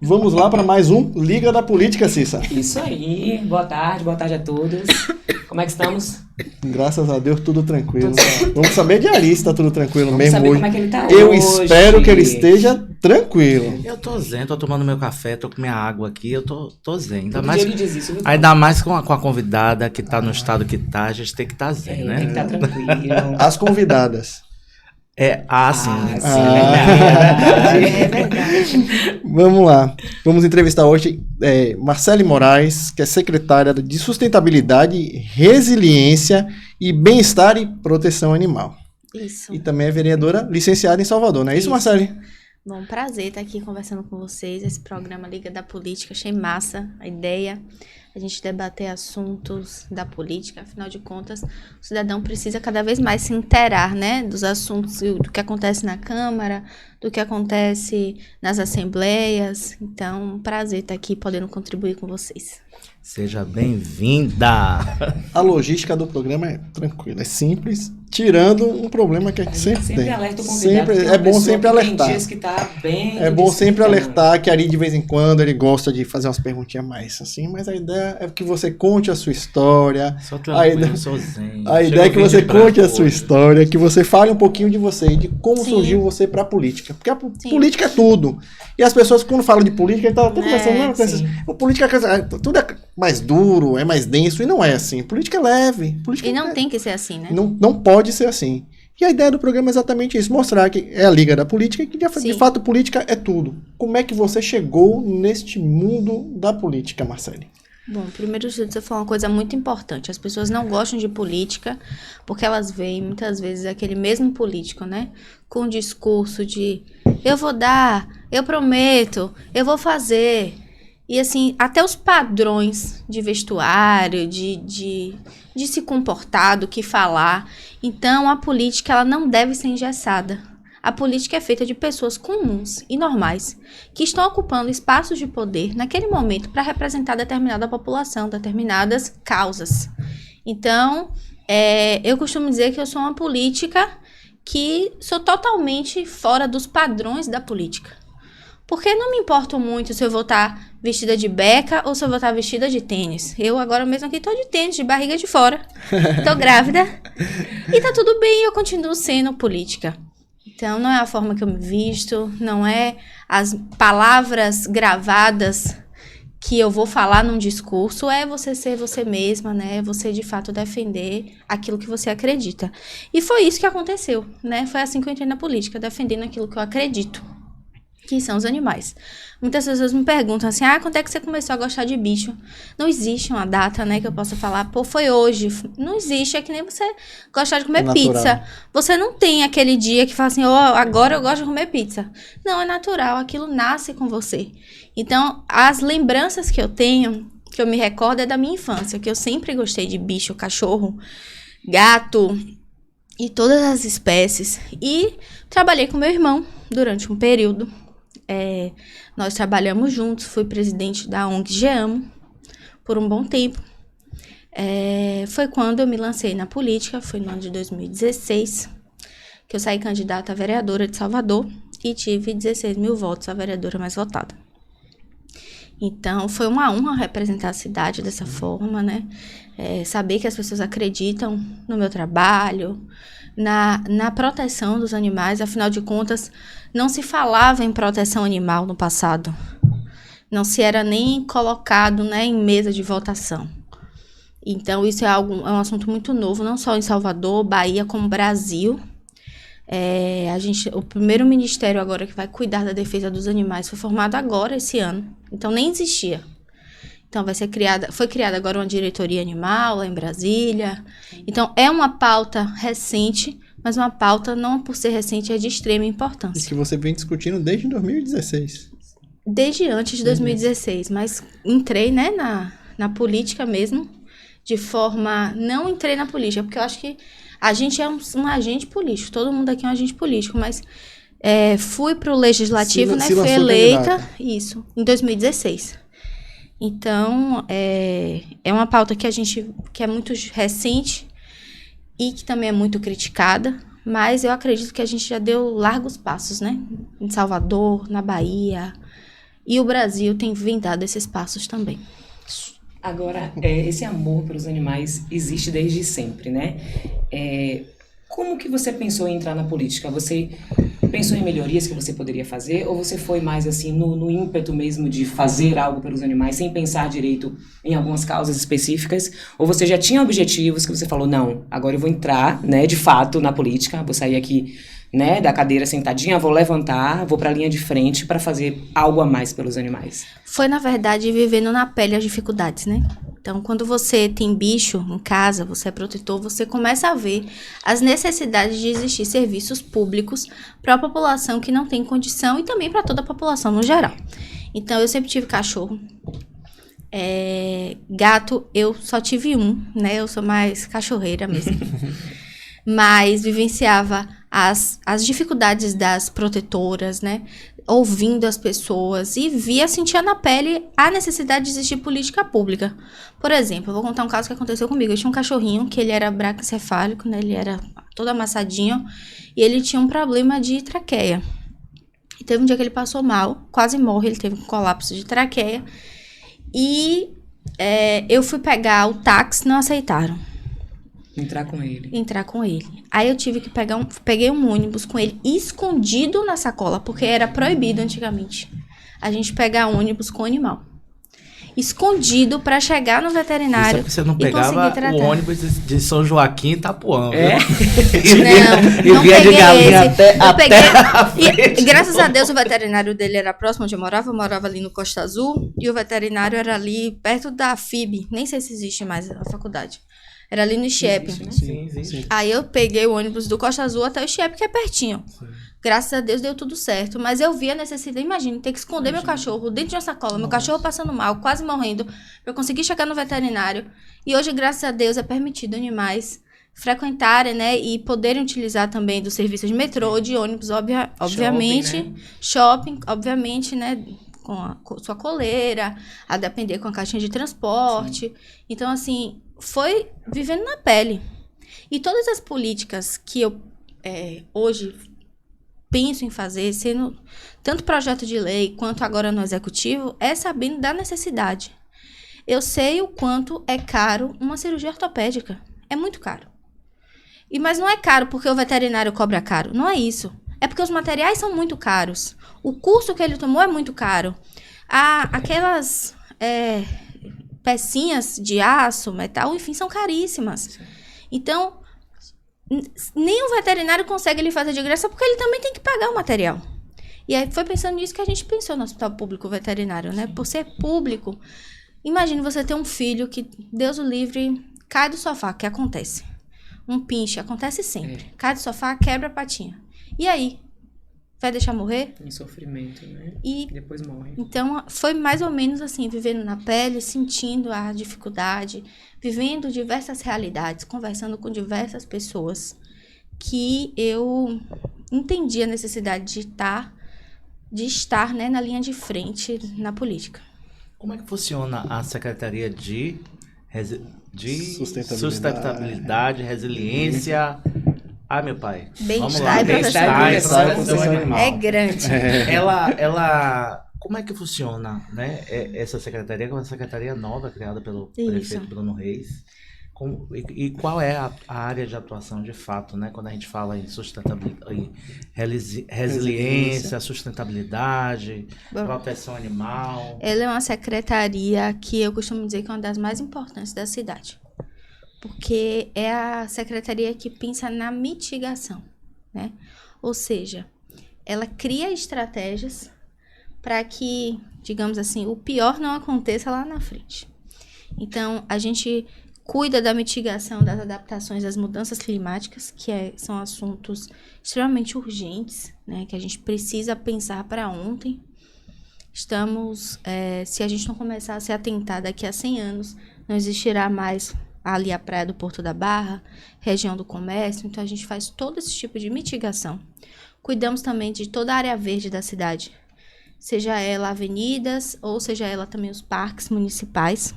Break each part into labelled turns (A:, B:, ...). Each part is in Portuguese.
A: Vamos lá para mais um Liga da Política, Cissa.
B: Isso aí, boa tarde a todos. Como é que estamos?
A: Graças a Deus, tudo tranquilo. Vamos saber de Ari se tá tudo tranquilo mesmo
B: saber
A: hoje.
B: Como é que ele tá
A: Eu
B: hoje.
A: espero que ele esteja tranquilo.
C: Eu tô zen, tô tomando meu café, tô com minha água aqui, eu tô zen.
B: Todo dia ele diz isso, viu?
C: Ainda mais com a convidada que tá no estado que tá, a gente tem que estar zen, né?
B: Tem que estar tranquilo.
A: As convidadas.
C: Sim.
B: É verdade.
A: Vamos lá. Vamos entrevistar hoje Marcele Moraes, que é secretária de Sustentabilidade, Resiliência e Bem-Estar e Proteção Animal.
D: Isso.
A: E também é vereadora licenciada em Salvador, não é isso, Marcele?
D: Bom, prazer estar aqui conversando com vocês. Esse programa Liga da Política, achei massa a ideia. A gente debater assuntos da política, afinal de contas, o cidadão precisa cada vez mais se inteirar, né, dos assuntos, do que acontece na Câmara, do que acontece nas assembleias. Então, prazer estar aqui podendo contribuir com vocês.
C: Seja bem-vinda!
A: A logística do programa é tranquila, é simples, tirando um problema que a gente sempre tem.
B: Alerta o convidado,
A: É bom sempre alertar.
B: Tem dias que tá bem,
A: É bom sempre alertar que ali de vez em quando ele gosta de fazer umas perguntinhas mais assim, mas a ideia é que você conte a sua história.
C: Só tranquilo, eu sou zen.
A: A ideia é que você conte a sua história, que você fale um pouquinho de você, de como surgiu você pra política. Porque a política é tudo. E as pessoas, quando falam de política, eles estão até conversando, a política tudo é mais duro, é mais denso, e não é assim. Política é leve. Política
D: E não tem que ser assim, né?
A: Não pode ser assim. E a ideia do programa é exatamente isso, mostrar que é a Liga da Política e que de fato política é tudo. Como é que você chegou neste mundo da política, Marcele?
D: Bom, primeiro de tudo, você falou uma coisa muito importante. As pessoas não gostam de política porque elas veem muitas vezes aquele mesmo político, né? Com um discurso de eu vou dar, eu prometo, eu vou fazer. E assim, até os padrões de vestuário, de se comportar, do que falar. Então, a política ela não deve ser engessada. A política é feita de pessoas comuns e normais, que estão ocupando espaços de poder naquele momento para representar determinada população, determinadas causas. Então, eu costumo dizer que eu sou uma política que sou totalmente fora dos padrões da política. Porque não me importo muito se eu vou estar vestida de beca ou se eu vou estar vestida de tênis. Eu agora mesmo aqui tô de tênis, de barriga de fora. Tô grávida. E tá tudo bem, eu continuo sendo política. Então, não é a forma que eu me visto, não é as palavras gravadas que eu vou falar num discurso, é você ser você mesma, né? Você, de fato, defender aquilo que você acredita. E foi isso que aconteceu, né? Foi assim que eu entrei na política, defendendo aquilo que eu acredito, que são os animais. Muitas pessoas me perguntam assim, quando é que você começou a gostar de bicho? Não existe uma data, né, que eu possa falar, foi hoje. Não existe, é que nem você gostar de comer pizza. Você não tem aquele dia que fala assim, agora eu gosto de comer pizza. Não, é natural, aquilo nasce com você. Então, as lembranças que eu tenho, que eu me recordo, é da minha infância, que eu sempre gostei de bicho, cachorro, gato e todas as espécies. E trabalhei com meu irmão durante um período. Nós trabalhamos juntos, fui presidente da ONG Geamo por um bom tempo. Foi quando eu me lancei na política, foi no ano de 2016, que eu saí candidata a vereadora de Salvador e tive 16 mil votos, a vereadora mais votada. Então, foi uma honra representar a cidade dessa forma, né? Saber que as pessoas acreditam no meu trabalho, na proteção dos animais. Afinal de contas, não se falava em proteção animal no passado. Não se era nem colocado, né, em mesa de votação. Então, isso é um assunto muito novo, não só em Salvador, Bahia, como Brasil. O primeiro ministério agora que vai cuidar da defesa dos animais foi formado agora, esse ano. Então, nem existia. Então, foi criada agora uma diretoria animal lá em Brasília. Então, é uma pauta recente, mas uma pauta, não por ser recente, é de extrema importância.
A: E que você vem discutindo desde 2016.
D: Desde antes de 2016, mas entrei, né, na política mesmo, de forma... Não entrei na política, porque eu acho que a gente é um agente político, todo mundo aqui é um agente político, mas fui para o Legislativo, né, fui eleita, isso, em 2016. Então, é uma pauta que é muito recente e que também é muito criticada, mas eu acredito que a gente já deu largos passos, né? Em Salvador, na Bahia, E o Brasil tem inventado esses passos também.
B: Agora, esse amor pelos animais existe desde sempre, né? Como que você pensou em entrar na política? Você pensou em melhorias que você poderia fazer? Ou você foi mais assim no ímpeto mesmo de fazer algo pelos animais, sem pensar direito em algumas causas específicas? Ou você já tinha objetivos que você falou, não, agora eu vou entrar, né, de fato na política, vou sair aqui, né, da cadeira sentadinha, vou levantar, vou para a linha de frente para fazer algo a mais pelos animais?
D: Foi, na verdade, vivendo na pele as dificuldades, né? Então, quando você tem bicho em casa, você é protetor, você começa a ver as necessidades de existir serviços públicos para a população que não tem condição e também para toda a população no geral. Então, eu sempre tive cachorro. Gato, eu só tive um, né? Eu sou mais cachorreira mesmo. Mas vivenciava as dificuldades das protetoras, né? Ouvindo as pessoas e sentia na pele a necessidade de existir política pública. Por exemplo, eu vou contar um caso que aconteceu comigo. Eu tinha um cachorrinho que ele era braquicefálico, né? Ele era todo amassadinho e ele tinha um problema de traqueia. E teve um dia que ele passou mal, quase morre, ele teve um colapso de traqueia. E eu fui pegar o táxi, não aceitaram.
B: Entrar com ele. Aí eu tive que peguei um ônibus com ele escondido na sacola, porque era proibido antigamente a gente pegar ônibus com animal. Escondido pra chegar no veterinário.
C: Isso é porque você não pegava o ônibus de São Joaquim e Itapuã.
D: Não
C: via de galinha
D: peguei
C: até
D: e, graças a Deus, o veterinário dele era próximo onde eu morava ali no Costa Azul, e o veterinário era ali perto da FIB, nem sei se existe mais a faculdade. Era ali no IXEP.
C: Sim, existe.
D: Aí eu peguei o ônibus do Costa Azul até o IXEP, que é pertinho. Sim. Graças a Deus deu tudo certo. Mas eu vi a necessidade, imagina, ter que esconder meu cachorro dentro de uma sacola. Meu cachorro passando mal, quase morrendo, pra eu conseguir chegar no veterinário. E hoje, graças a Deus, é permitido animais frequentarem, né? E poderem utilizar também dos serviços de metrô, de ônibus, obviamente. Shopping, obviamente, né? Com sua coleira, a depender com a caixinha de transporte. Sim. Então, assim, foi vivendo na pele. E todas as políticas que eu hoje penso em fazer, sendo tanto projeto de lei quanto agora no executivo, é sabendo da necessidade. Eu sei o quanto é caro uma cirurgia ortopédica. É muito caro. Mas não é caro porque o veterinário cobra caro. Não é isso. É porque os materiais são muito caros. O curso que ele tomou é muito caro. Aquelas pecinhas de aço, metal, enfim, são caríssimas. Então, nem o veterinário consegue lhe fazer de graça porque ele também tem que pagar o material. E aí foi pensando nisso que a gente pensou no hospital público veterinário, né? Por ser público, imagine você ter um filho que, Deus o livre, cai do sofá, que acontece. Um pinche, acontece sempre. Cai do sofá, quebra a patinha. E aí? Vai deixar morrer?
B: Em sofrimento, né?
D: E
B: depois morre.
D: Então, foi mais ou menos assim, vivendo na pele, sentindo a dificuldade, vivendo diversas realidades, conversando com diversas pessoas, que eu entendi a necessidade de estar, né, na linha de frente na política.
C: Como é que funciona a Secretaria de
A: Sustentabilidade,
C: resiliência... meu pai.
D: Bem-estar e proteção animal. É grande.
C: Ela... Como é que funciona, né? Essa secretaria, que é uma secretaria nova, criada pelo prefeito Bruno Reis. E qual é a área de atuação, de fato, né? Quando a gente fala em sustentabilidade, resiliência, sustentabilidade, proteção animal.
D: Ela é uma secretaria que eu costumo dizer que é uma das mais importantes da cidade. Porque é a secretaria que pensa na mitigação, né? Ou seja, ela cria estratégias para que, digamos assim, o pior não aconteça lá na frente. Então, a gente cuida da mitigação das adaptações às mudanças climáticas, que são assuntos extremamente urgentes, né? Que a gente precisa pensar para ontem. Se a gente não começar a se atentar daqui a 100 anos, não existirá mais ali a Praia do Porto da Barra, região do comércio. Então, a gente faz todo esse tipo de mitigação. Cuidamos também de toda a área verde da cidade, seja ela avenidas ou seja ela também os parques municipais,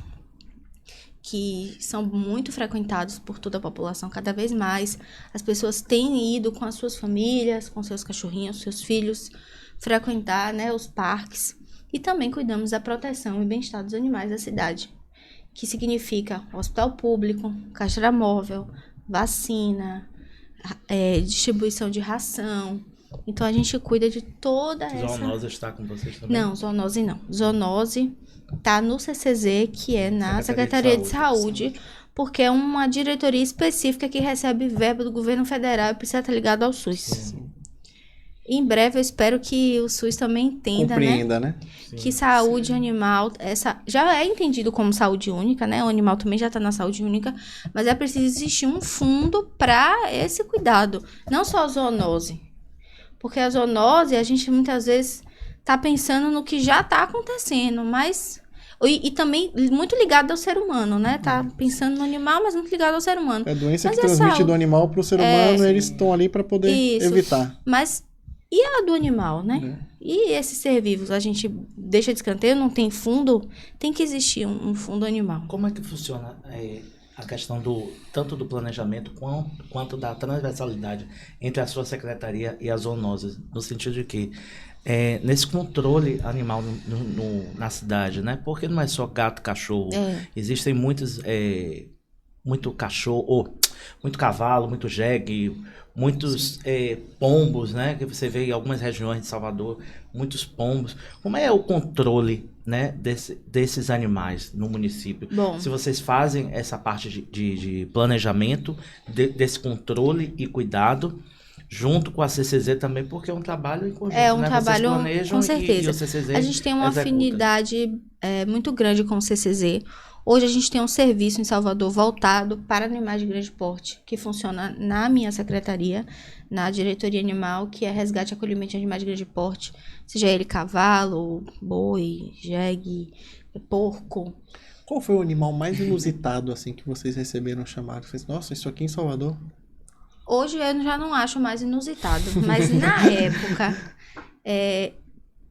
D: que são muito frequentados por toda a população. Cada vez mais as pessoas têm ido com as suas famílias, com seus cachorrinhos, seus filhos, frequentar, né, os parques. E também cuidamos da proteção e bem-estar dos animais da cidade, que significa hospital público, caixa móvel, vacina, distribuição de ração. Então a gente cuida de toda essa...
C: Zoonose está com vocês também?
D: Não, zoonose não. Zoonose está no CCZ, que é na Secretaria de Saúde, porque é uma diretoria específica que recebe verba do governo federal e precisa estar ligado ao SUS. Sim. Em breve eu espero que o SUS também entenda,
A: compreenda, né?
D: Que saúde animal, já é entendido como saúde única, né? O animal também já está na saúde única, mas é preciso existir um fundo para esse cuidado, não só a zoonose. Porque a zoonose, a gente muitas vezes está pensando no que já está acontecendo, mas... E também muito ligado ao ser humano, né? Tá pensando no animal, mas muito ligado ao ser humano.
A: É a doença que transmite do animal para o ser humano, eles estão ali para poder evitar.
D: Mas e a do animal, né? E esses ser vivos, a gente deixa de escanteio, não tem fundo, tem que existir um fundo animal.
C: Como é que funciona a questão tanto do planejamento quanto da transversalidade entre a sua secretaria e as zoonoses, no sentido de que nesse controle animal na cidade, né? Porque não é só gato, cachorro, existem muito cachorro, muito cavalo, muito jegue, muitos pombos, né? Que você vê em algumas regiões de Salvador, muitos pombos. Como é o controle, né, desses animais no município?
D: Bom,
C: se vocês fazem essa parte de planejamento, desse controle e cuidado, junto com a CCZ também, porque é um trabalho em conjunto,
D: é um
C: né?
D: trabalho,
C: Vocês planejam
D: com certeza.
C: E o CCZ
D: a gente tem uma
C: executa.
D: afinidade muito grande com o CCZ. Hoje a gente tem um serviço em Salvador voltado para animais de grande porte, que funciona na minha secretaria, na diretoria animal, que é resgate e acolhimento de animais de grande porte, seja ele cavalo, boi, jegue, porco.
A: Qual foi o animal mais inusitado assim que vocês receberam chamado? Nossa, isso aqui em Salvador?
D: Hoje eu já não acho mais inusitado, mas na época,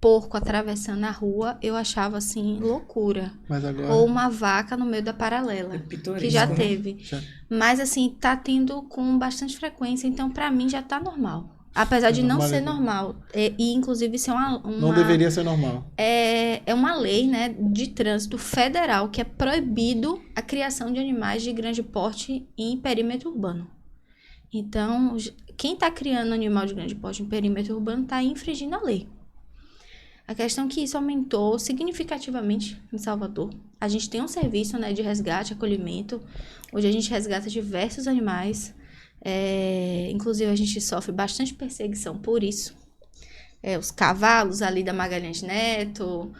D: porco atravessando a rua, eu achava assim, loucura.
A: Mas agora...
D: Ou uma vaca no meio da paralela, que já teve. Mas assim, tá tendo com bastante frequência, então pra mim já tá normal. Apesar de não ser normal. E inclusive ser uma...
A: Não deveria ser normal.
D: É uma lei, né, de trânsito federal que é proibido a criação de animais de grande porte em perímetro urbano. Então, quem está criando animal de grande porte em perímetro urbano está infringindo a lei. A questão é que isso aumentou significativamente em Salvador. A gente tem um serviço, né, de resgate, acolhimento. Hoje a gente resgata diversos animais. Inclusive, a gente sofre bastante perseguição por isso. Os cavalos ali da Magalhães Neto...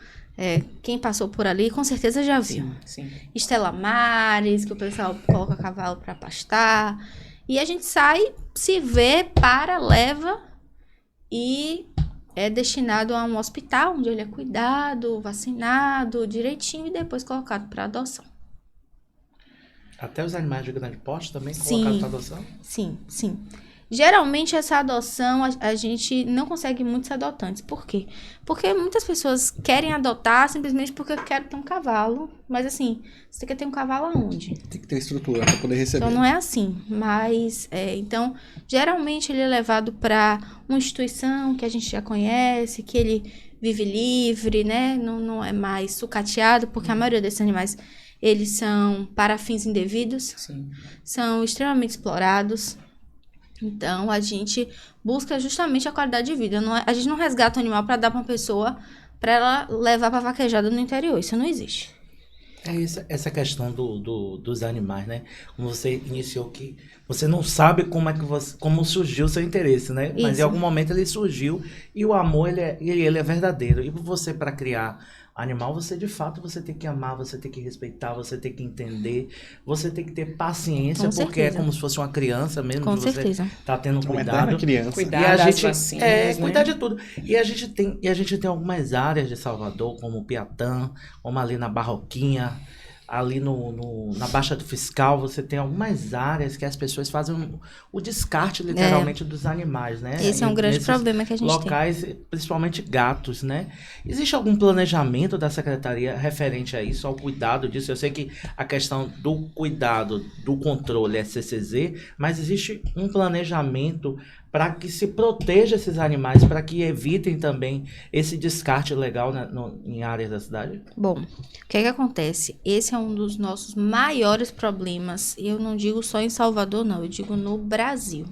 D: quem passou por ali, com certeza já viu.
B: Sim.
D: Estela Maris, que o pessoal coloca cavalo para pastar... E a gente sai, se vê, leva e é destinado a um hospital, onde ele é cuidado, vacinado direitinho e depois colocado para adoção.
C: Até os animais de grande porte também colocados para adoção?
D: Sim. Geralmente essa adoção, a gente não consegue muitos adotantes. Por quê? Porque muitas pessoas querem adotar simplesmente porque eu quero ter um cavalo. Mas assim, você quer ter um cavalo aonde?
A: Tem que ter estrutura para poder receber.
D: Então não é assim. Mas, então, geralmente ele é levado para uma instituição que a gente já conhece, que ele vive livre, né? Não é mais sucateado, porque a maioria desses animais, eles são para fins indevidos.
B: Sim.
D: São extremamente explorados. Então, a gente busca justamente a qualidade de vida. A gente não resgata o animal para dar para uma pessoa, para ela levar para vaquejada no interior. Isso não existe.
C: Essa questão dos animais, né? Como você iniciou que você não sabe como surgiu o seu interesse, né?
D: Isso.
C: Mas em algum momento ele surgiu e o amor ele é verdadeiro. E você, para criar animal, você de fato tem que amar, você tem que respeitar, você tem que entender, você tem que ter paciência, porque é como se fosse uma criança mesmo.
D: Com
C: de você
D: certeza.
C: tá tendo cuidado.
B: Cuidar
C: e a
B: das
C: gente
B: vacinas, né?
C: cuidar de tudo. E a gente tem algumas áreas de Salvador, como o Piatã, como ali na Barroquinha, ali na Baixa do Fiscal, você tem algumas áreas que as pessoas fazem o descarte, literalmente, dos animais, né?
D: Esse é um grande problema que a gente
C: locais,
D: tem.
C: principalmente gatos, né? Existe algum planejamento da Secretaria referente a isso, ao cuidado disso? Eu sei que a questão do cuidado, do controle é CCZ, mas existe um planejamento para que se proteja esses animais, para que evitem também esse descarte ilegal em áreas da cidade?
D: Bom, o que é que acontece? Esse é um dos nossos maiores problemas, e eu não digo só em Salvador, não, eu digo no Brasil.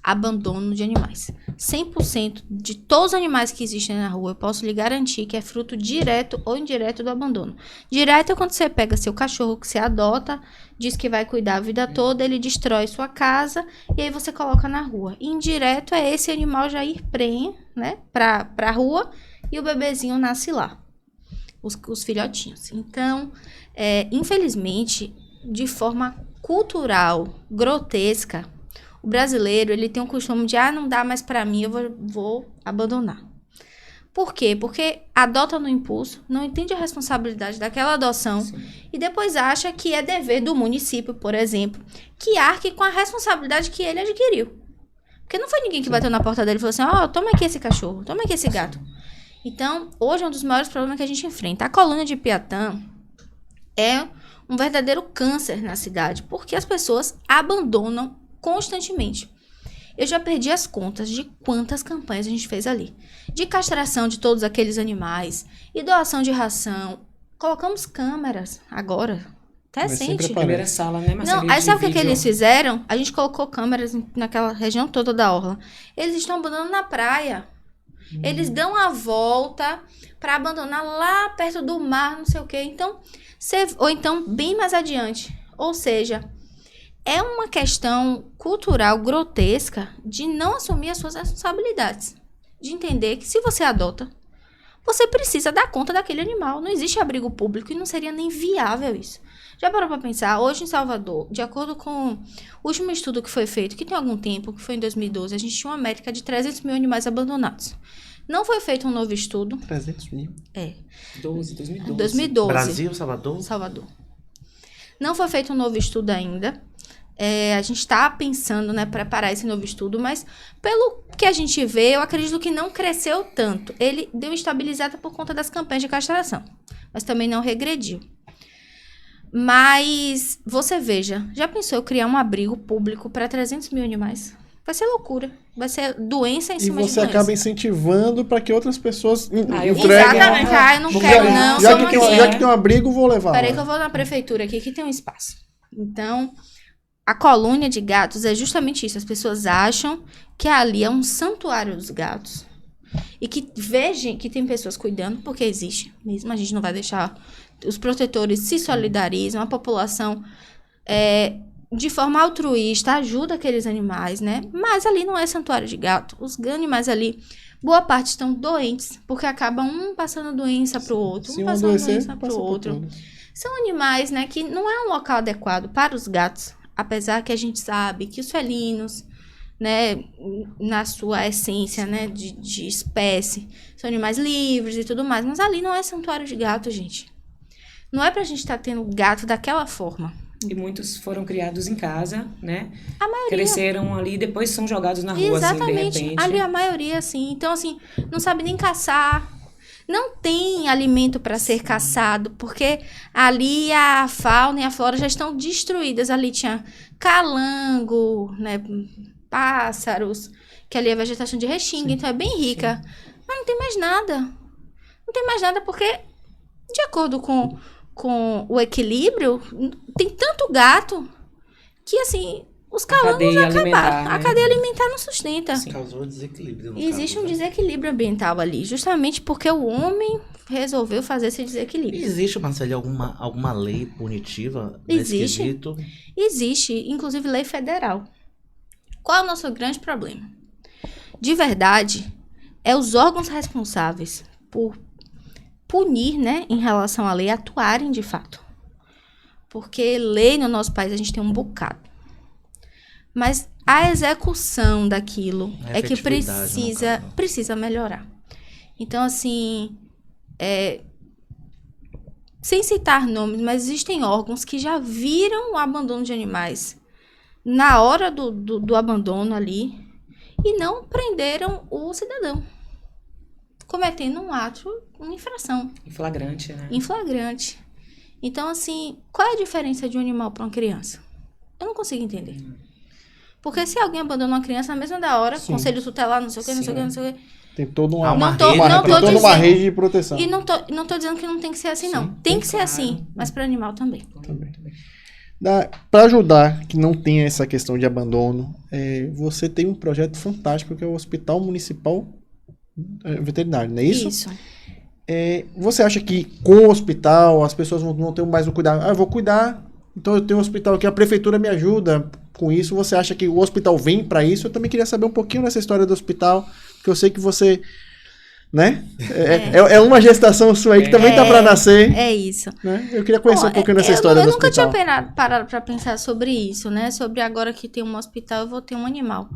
D: Abandono de animais. 100% de todos os animais que existem na rua, eu posso lhe garantir que é fruto direto ou indireto do abandono. Direto é quando você pega seu cachorro que você adota, diz que vai cuidar a vida toda, ele destrói sua casa e aí você coloca na rua. Indireto é esse animal já ir prenhe, né, pra rua e o bebezinho nasce lá. Os filhotinhos. Então, infelizmente, de forma cultural, grotesca, o brasileiro, ele tem um costume de, não dá mais pra mim, eu vou abandonar. Por quê? Porque adota no impulso, não entende a responsabilidade daquela adoção. Sim. E depois acha que é dever do município, por exemplo, que arque com a responsabilidade que ele adquiriu. Porque não foi ninguém que bateu na porta dele e falou assim, toma aqui esse cachorro, toma aqui esse gato. Então, hoje é um dos maiores problemas que a gente enfrenta. A colônia de Piatã é um verdadeiro câncer na cidade, porque as pessoas abandonam constantemente. Eu já perdi as contas de quantas campanhas a gente fez ali. De castração de todos aqueles animais e doação de ração. Colocamos câmeras agora. Até recente.
B: Primeira sala, né, Marcelo?
D: Não, aí sabe o que eles fizeram? A gente colocou câmeras naquela região toda da orla. Eles estão abandonando na praia. Eles dão a volta para abandonar lá perto do mar, não sei o quê. Então, ou então bem mais adiante. Ou seja, é uma questão cultural grotesca de não assumir as suas responsabilidades. De entender que se você adota, você precisa dar conta daquele animal. Não existe abrigo público e não seria nem viável isso. Já parou para pensar? Hoje em Salvador, de acordo com o último estudo que foi feito, que tem algum tempo, que foi em 2012, a gente tinha uma métrica de 300 mil animais abandonados. Não foi feito um novo estudo.
A: 300 mil?
D: 2012.
C: Brasil, Salvador?
D: Salvador. Não foi feito um novo estudo ainda. A gente está pensando, né, preparar esse novo estudo, mas pelo que a gente vê, eu acredito que não cresceu tanto. Ele deu estabilizada por conta das campanhas de castração, mas também não regrediu. Mas você veja, já pensou eu criar um abrigo público para 300 mil animais? Vai ser loucura, vai ser doença em cima de doença.
A: E você acaba incentivando para que outras pessoas entreguem.
D: Exatamente, eu não quero não.
A: Já que tem um abrigo, vou levar.
D: Peraí que eu vou na prefeitura aqui, que tem um espaço. Então, a colônia de gatos é justamente isso. As pessoas acham que ali é um santuário dos gatos. E que vejam que tem pessoas cuidando, porque existe mesmo. A gente não vai deixar. Os protetores se solidarizam, a população de forma altruísta ajuda aqueles animais, né? Mas ali não é santuário de gato. Os animais ali, boa parte estão doentes, porque acaba um passando doença para o outro, um passando doença para o outro. São animais, né, que não é um local adequado para os gatos. Apesar que a gente sabe que os felinos, né, na sua essência, né, de espécie, são animais livres e tudo mais, mas ali não é santuário de gato, gente. Não é pra gente estar tendo gato daquela forma.
B: E muitos foram criados em casa, né?
D: A maioria.
B: Cresceram ali e depois são jogados na rua,
D: exatamente,
B: assim, de repente.
D: Ali a maioria, assim. Então, assim, não sabe nem caçar. Não tem alimento para ser caçado, porque ali a fauna e a flora já estão destruídas. Ali tinha calango, né, pássaros, que ali é vegetação de restinga, então é bem rica. Sim. Mas não tem mais nada. Não tem mais nada porque, de acordo com o equilíbrio, tem tanto gato que, assim, os calangos já acabaram. A cadeia alimentar não sustenta.
C: Sim. Causou desequilíbrio.
D: Existe um desequilíbrio ambiental ali, justamente porque o homem resolveu fazer esse desequilíbrio.
C: Existe, Marcelo, alguma lei punitiva nesse quesito?
D: Existe, inclusive lei federal. Qual é o nosso grande problema? De verdade, é os órgãos responsáveis por punir, né, em relação à lei, atuarem de fato. Porque lei no nosso país a gente tem um bocado. Mas a execução daquilo é que precisa melhorar. Então, assim, sem citar nomes, mas existem órgãos que já viram o abandono de animais na hora do abandono ali e não prenderam o cidadão, cometendo um ato, uma infração.
B: Em flagrante, né?
D: Em flagrante. Então, assim, qual é a diferença de um animal para uma criança? Eu não consigo entender. Porque se alguém abandona uma criança na mesma da hora,
A: Sim.
D: conselho tutelar, não sei o que, não sei o que, não sei o que.
A: Tem toda
C: Há uma
D: Não tô-
C: rede,
D: não
C: né,
D: tô
A: tem toda uma
D: dizendo-
A: rede de proteção.
D: E não tô dizendo que não tem que ser assim, não.
A: Sim.
D: Tem que ser
B: Claro.
D: assim, mas para animal também.
A: Também. Para ajudar que não tenha essa questão de abandono, você tem um projeto fantástico que é o Hospital Municipal Veterinário, não é isso?
D: Isso.
A: Você acha que com o hospital as pessoas vão ter mais um cuidado? Eu vou cuidar, então eu tenho um hospital aqui, a prefeitura me ajuda com isso. Você acha que o hospital vem para isso? Eu também queria saber um pouquinho dessa história do hospital, porque eu sei que você, né? É uma gestação sua aí que também tá para nascer.
D: É isso.
A: Né? Eu queria conhecer
D: Bom,
A: um pouquinho dessa história
D: eu
A: do
D: nunca
A: hospital.
D: tinha parado pra pensar sobre isso, né? Sobre agora que tem um hospital, eu vou ter um animal.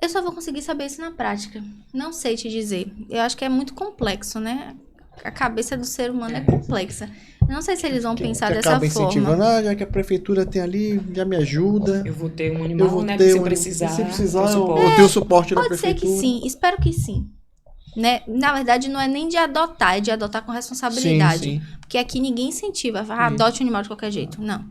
D: Eu só vou conseguir saber isso na prática. Não sei te dizer. Eu acho que é muito complexo, né? A cabeça do ser humano é complexa. Eu não sei se eles vão pensar
A: que
D: dessa
A: acaba incentivando,
D: forma.
A: já que a prefeitura tem ali, já me ajuda.
B: Eu vou ter um
A: Eu
B: animal,
A: vou
B: né?
A: ter
B: Se
A: um
B: precisar.
A: se precisar,
B: ter
A: eu
B: suporte.
A: tenho o suporte da
D: Pode ser
A: prefeitura.
D: que sim, espero que sim. Né? Na verdade, não é nem de adotar, é de adotar com responsabilidade.
A: Sim.
D: Porque aqui ninguém incentiva, adote um animal de qualquer jeito. Não.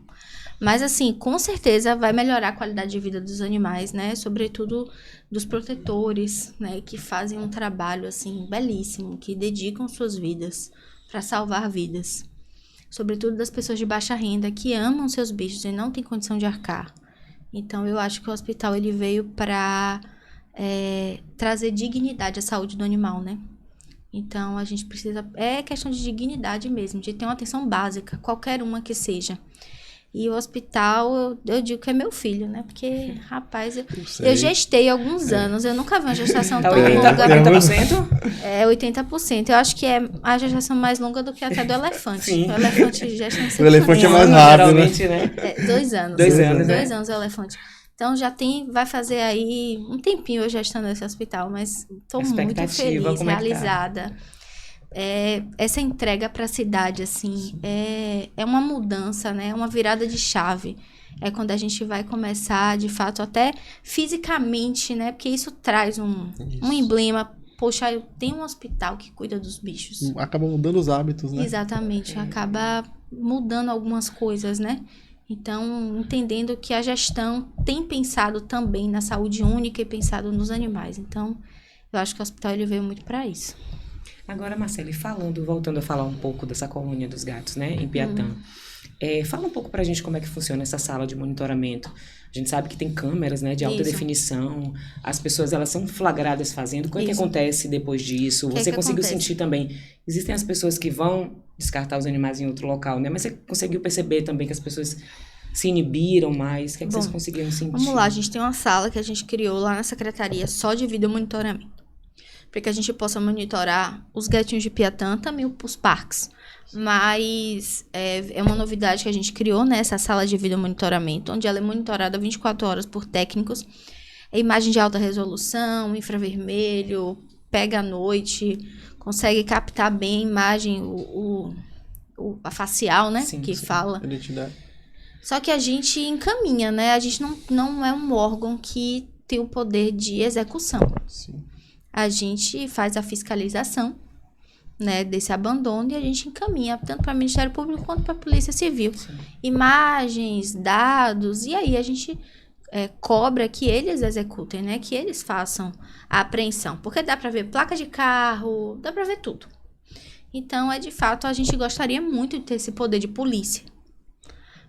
D: Mas, assim, com certeza vai melhorar a qualidade de vida dos animais, né? Sobretudo dos protetores, né? Que fazem um trabalho, assim, belíssimo, que dedicam suas vidas para salvar vidas. Sobretudo das pessoas de baixa renda que amam seus bichos e não têm condição de arcar. Então, eu acho que o hospital ele veio para trazer dignidade à saúde do animal, né? Então, a gente precisa... É questão de dignidade mesmo, de ter uma atenção básica, qualquer uma que seja. E o hospital, eu digo que é meu filho, né? Porque, rapaz, eu gestei alguns anos, eu nunca vi uma gestação
B: Tá
D: tão
B: 80%?
D: longa.
B: 80%?
D: É 80%. Eu acho que é a gestação mais longa do que até do elefante.
B: Sim.
D: O elefante gesta em
A: O elefante é mais
B: Um ano,
A: rápido, né?
B: geralmente, né?
D: 2 anos.
B: 2 anos, né?
D: 2 anos o elefante. Então já vai fazer aí um tempinho eu gestando nesse hospital, mas tô muito
B: Expectativa,
D: feliz,
B: como é que tá?
D: realizada. Essa entrega para a cidade, assim, é uma mudança, né? Uma virada de chave. É quando a gente vai começar, de fato, até fisicamente, né? Porque isso traz um emblema. Poxa, eu tenho um hospital que cuida dos bichos.
A: Acaba mudando os hábitos, né?
D: Exatamente, acaba mudando algumas coisas, né? Então, entendendo que a gestão tem pensado também na saúde única e pensado nos animais. Então, eu acho que o hospital ele veio muito para isso.
B: Agora, Marcele, voltando a falar um pouco dessa colônia dos gatos, né, em Piatã. Fala um pouco pra gente como é que funciona essa sala de monitoramento. A gente sabe que tem câmeras, né, de alta
D: Isso.
B: definição. As pessoas, elas são flagradas fazendo. O que
D: Isso.
B: acontece depois disso?
D: Que
B: Você
D: que
B: conseguiu
D: acontece?
B: sentir também? Existem as pessoas que vão descartar os animais em outro local, né? Mas você conseguiu perceber também que as pessoas se inibiram mais? O que é que vocês conseguiram sentir?
D: Vamos lá, a gente tem uma sala que a gente criou lá na secretaria só de videomonitoramento. Para que a gente possa monitorar os gatinhos de Piatã, também os parques. Mas é uma novidade que a gente criou, né? Essa sala de videomonitoramento, onde ela é monitorada 24 horas por técnicos. É imagem de alta resolução, infravermelho, pega à noite, consegue captar bem a imagem, a facial, né?
B: Sim,
D: que
B: sim.
D: fala.
A: Identidade.
D: Só que a gente encaminha, né? A gente não é um órgão que tem o poder de execução.
A: Sim.
D: A gente faz a fiscalização, né, desse abandono e a gente encaminha tanto para o Ministério Público quanto para a Polícia Civil.
B: Sim.
D: Imagens, dados, e aí a gente cobra que eles executem, né? Que eles façam a apreensão. Porque dá para ver placa de carro, dá para ver tudo. Então, de fato, a gente gostaria muito de ter esse poder de polícia.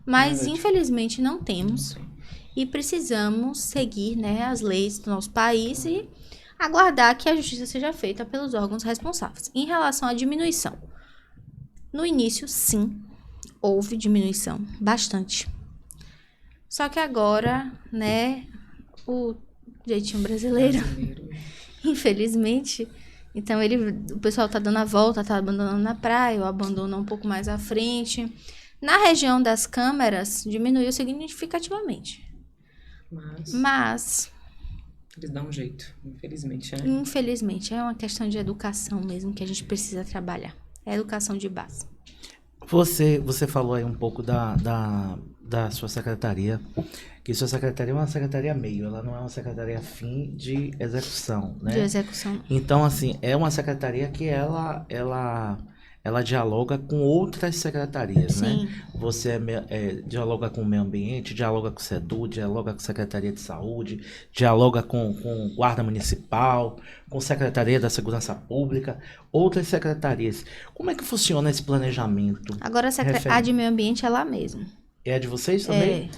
D: Mas,
A: Verdade.
D: infelizmente, não temos. E precisamos seguir, né, as leis do nosso país e aguardar que a justiça seja feita pelos órgãos responsáveis. Em relação à diminuição, no início, sim, houve diminuição, bastante. Só que agora, né, o jeitinho brasileiro, infelizmente, então o pessoal tá dando a volta, tá abandonando na praia, ou abandona um pouco mais à frente. Na região das câmeras, diminuiu significativamente. Mas
B: Eles dão um jeito, infelizmente, né?
D: infelizmente, é uma questão de educação mesmo que a gente precisa trabalhar. É educação de base.
C: Você falou aí um pouco da sua secretaria, que sua secretaria é uma secretaria meio, ela não é uma secretaria fim de execução, né?
D: De execução.
C: Então, assim, é uma secretaria que ela ela dialoga com outras secretarias,
D: Sim.
C: né? Você dialoga com o meio ambiente, dialoga com o SEDU, dialoga com a Secretaria de Saúde, dialoga com Guarda Municipal, com Secretaria da Segurança Pública, outras secretarias. Como é que funciona esse planejamento?
D: Agora a de meio ambiente é lá mesmo.
C: É de vocês também?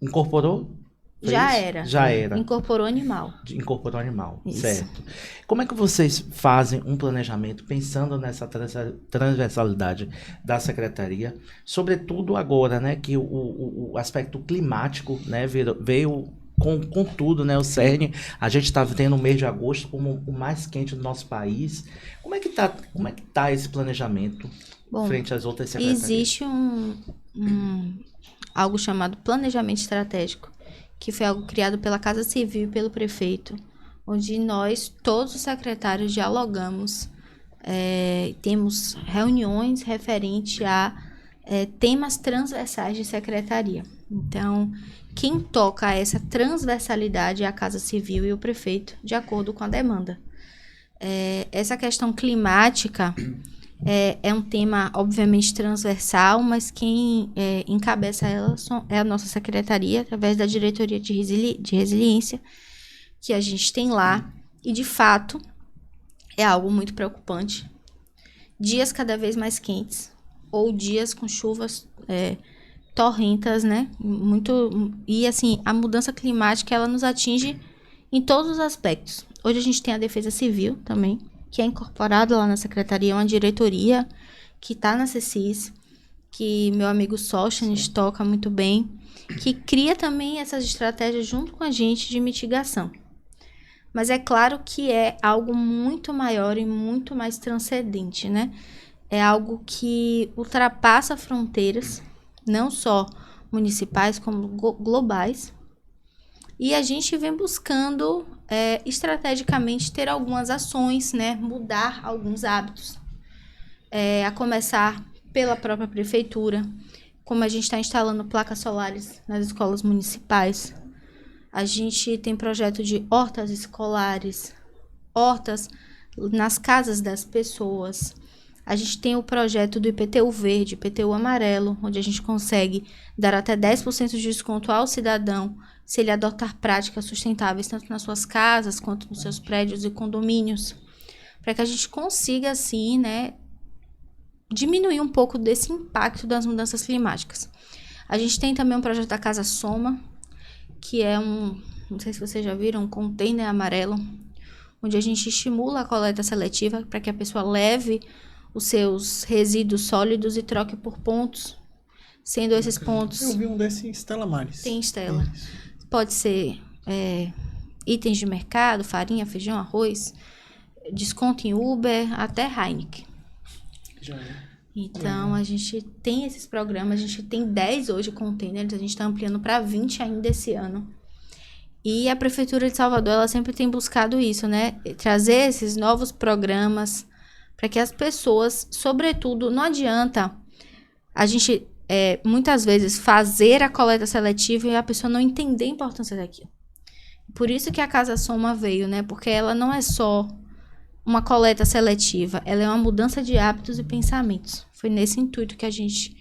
C: Incorporou? Foi
D: Já
C: isso?
D: era.
C: Já era.
D: Incorporou animal.
C: Incorporou animal,
D: Isso.
C: certo. Como é que vocês fazem um planejamento pensando nessa transversalidade da secretaria, sobretudo agora, né, que o aspecto climático, né, veio com tudo, né, o CERN, a gente está tendo o mês de agosto como o mais quente do nosso país. Como é que tá esse planejamento frente às outras secretarias?
D: Existe algo chamado planejamento estratégico, que foi algo criado pela Casa Civil e pelo prefeito, onde nós, todos os secretários, dialogamos, temos reuniões referente a temas transversais de secretaria. Então, quem toca essa transversalidade é a Casa Civil e o prefeito, de acordo com a demanda. Essa questão climática é um tema, obviamente, transversal, mas quem encabeça ela é a nossa secretaria, através da diretoria de resiliência que a gente tem lá. E, de fato, é algo muito preocupante. Dias cada vez mais quentes, ou dias com chuvas torrentas, né? E, assim, a mudança climática, ela nos atinge em todos os aspectos. Hoje a gente tem a Defesa Civil também, que é incorporada lá na secretaria, uma diretoria que está na CECIS, que meu amigo Sóstenes toca muito bem, que cria também essas estratégias junto com a gente de mitigação. Mas é claro que é algo muito maior e muito mais transcendente, né? É algo que ultrapassa fronteiras, não só municipais, como globais. E a gente vem buscando estrategicamente ter algumas ações, né? Mudar alguns hábitos. A começar pela própria prefeitura, como a gente está instalando placas solares nas escolas municipais. A gente tem projeto de hortas escolares, hortas nas casas das pessoas. A gente tem o projeto do IPTU verde, IPTU amarelo, onde a gente consegue dar até 10% de desconto ao cidadão se ele adotar práticas sustentáveis, tanto nas suas casas quanto nos seus prédios e condomínios, para que a gente consiga, assim, né, diminuir um pouco desse impacto das mudanças climáticas. A gente tem também um projeto da Casa Soma, que é não sei se vocês já viram, um container amarelo, onde a gente estimula a coleta seletiva para que a pessoa leve os seus resíduos sólidos e troque por pontos, sendo esses pontos...
A: Eu vi um desse em Stella Maris.
D: Tem Stella. Pode ser itens de mercado, farinha, feijão, arroz, desconto em Uber, até Heineken. Então, a gente tem esses programas, a gente tem 10 hoje containers, a gente está ampliando para 20 ainda esse ano. E a Prefeitura de Salvador, ela sempre tem buscado isso, né? Trazer esses novos programas para que as pessoas, sobretudo, não adianta a gente, muitas vezes, fazer a coleta seletiva e a pessoa não entender a importância daquilo. Por isso que a Casa Soma veio, né? Porque ela não é só uma coleta seletiva, ela é uma mudança de hábitos e pensamentos. Foi nesse intuito que a gente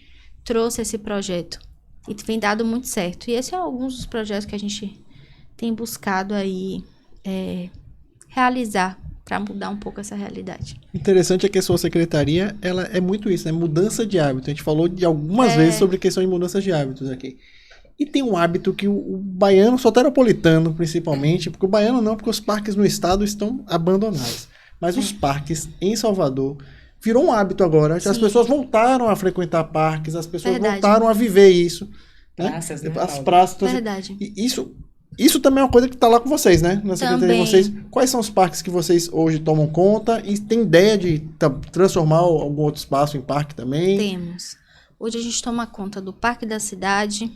D: trouxe esse projeto. E vem dado muito certo. E esses são alguns dos projetos que a gente tem buscado aí realizar para mudar um pouco essa realidade.
A: Interessante é que a sua secretaria, ela é muito isso, né? Mudança de hábito. A gente falou de algumas vezes sobre questão de mudança de hábitos aqui. E tem um hábito que o baiano, soteropolitano principalmente, porque o baiano não, porque os parques no estado estão abandonados. Mas os parques em Salvador virou um hábito agora. As pessoas voltaram a frequentar parques, as pessoas voltaram a viver isso. Né?
B: Praças, né?
A: As praças.
D: Verdade.
A: E isso também é uma coisa que está lá com vocês, né? Na secretaria
D: também.
A: de vocês. Quais são os parques que vocês hoje tomam conta? E tem ideia de transformar algum outro espaço em parque também?
D: Temos. Hoje a gente toma conta do Parque da Cidade,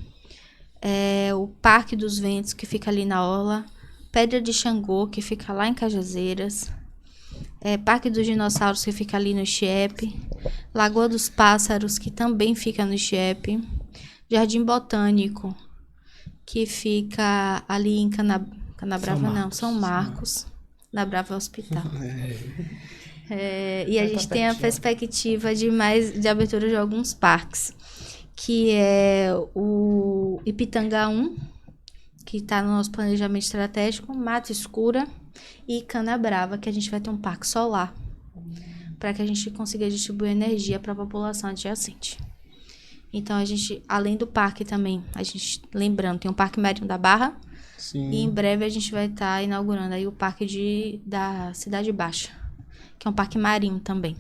D: o Parque dos Ventos, que fica ali na Orla, Pedra de Xangô, que fica lá em Cajazeiras, Parque dos Dinossauros, que fica ali no Chiep, Lagoa dos Pássaros, que também fica no Chiep, Jardim Botânico, que fica ali em Canabrava, São Marcos, Canabrava Hospital. E a gente tem a perspectiva de abertura de alguns parques, que é o Ipitanga 1, que está no nosso planejamento estratégico, Mata Escura e Canabrava, que a gente vai ter um parque solar, para que a gente consiga distribuir energia para a população adjacente. Então, a gente, além do parque também, lembrando, tem o Parque Marinho da Barra,
A: Sim.
D: e em breve a gente vai estar inaugurando aí o parque da Cidade Baixa, que é um parque marinho também.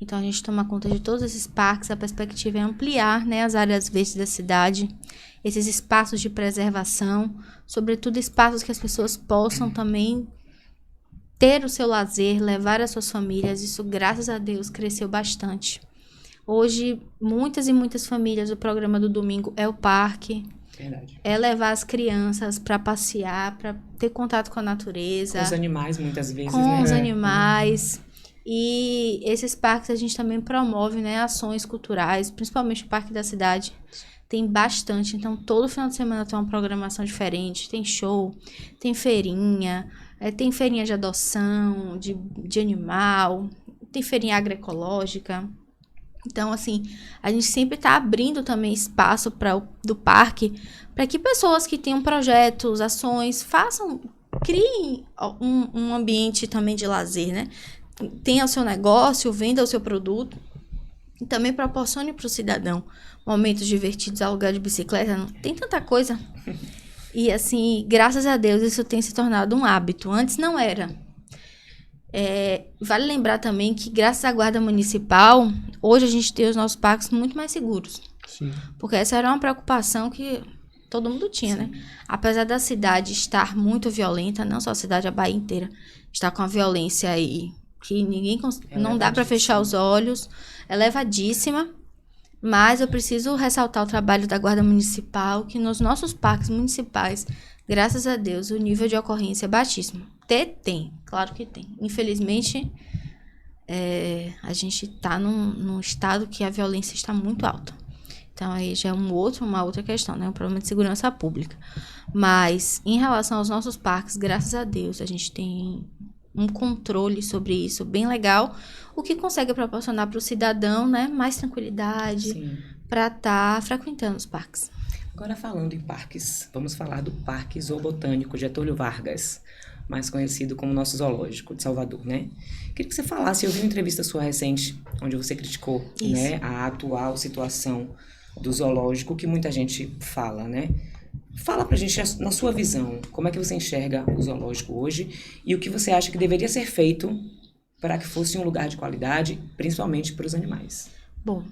D: Então, a gente toma conta de todos esses parques, a perspectiva é ampliar, né, as áreas verdes da cidade, esses espaços de preservação, sobretudo espaços que as pessoas possam também ter o seu lazer, levar as suas famílias. Isso, graças a Deus, cresceu bastante. Hoje, muitas e muitas famílias, o programa do domingo é o parque.
B: Verdade.
D: É levar as crianças para passear, para ter contato com a natureza.
B: Com os animais, muitas vezes,
D: com
B: né?
D: os animais. E esses parques a gente também promove, né, ações culturais, principalmente o Parque da Cidade. Tem bastante, então todo final de semana tem uma programação diferente. Tem show, tem feirinha de adoção, de animal, tem feirinha agroecológica. Então, assim, a gente sempre está abrindo também espaço do parque para que pessoas que tenham projetos, ações, criem um ambiente também de lazer, né? Tenha o seu negócio, venda o seu produto e também proporcione para o cidadão momentos divertidos, alugar de bicicleta. Não tem tanta coisa. E, assim, graças a Deus, isso tem se tornado um hábito. Antes não era. Vale lembrar também que, graças à Guarda Municipal, hoje a gente tem os nossos parques muito mais seguros.
A: Sim.
D: Porque essa era uma preocupação que todo mundo tinha, né? Apesar da cidade estar muito violenta, não só a cidade, a Bahia inteira está com a violência aí que não dá para fechar os olhos, elevadíssima. Mas eu preciso ressaltar o trabalho da Guarda Municipal, que nos nossos parques municipais, graças a Deus, o nível de ocorrência é baixíssimo. Tem, claro que tem. Infelizmente, a gente está num estado que a violência está muito alta. Então, aí já é uma outra questão, né? Um problema de segurança pública. Mas, em relação aos nossos parques, graças a Deus, a gente tem um controle sobre isso bem legal, o que consegue proporcionar para o cidadão, né, mais tranquilidade para estar frequentando os parques.
B: Agora, falando em parques, vamos falar do Parque Zoobotânico Getúlio Vargas, mais conhecido como nosso zoológico de Salvador, né? Queria que você falasse, eu vi uma entrevista sua recente, onde você criticou, né, a atual situação do zoológico, que muita gente fala, né? Fala pra gente, na sua visão, como é que você enxerga o zoológico hoje e o que você acha que deveria ser feito para que fosse um lugar de qualidade, principalmente para os animais.
D: Bom,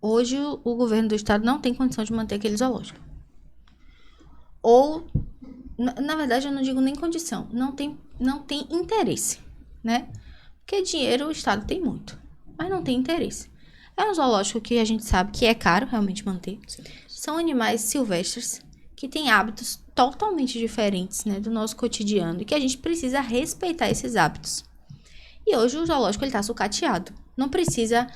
D: hoje o governo do estado não tem condição de manter aquele zoológico. Ou, na verdade, eu não digo nem condição, não tem interesse, né? Porque dinheiro o estado tem muito, mas não tem interesse. É um zoológico que a gente sabe que é caro realmente manter.
B: Sim.
D: São animais silvestres que têm hábitos totalmente diferentes, né, do nosso cotidiano e que a gente precisa respeitar esses hábitos. E hoje o zoológico está sucateado. Não precisa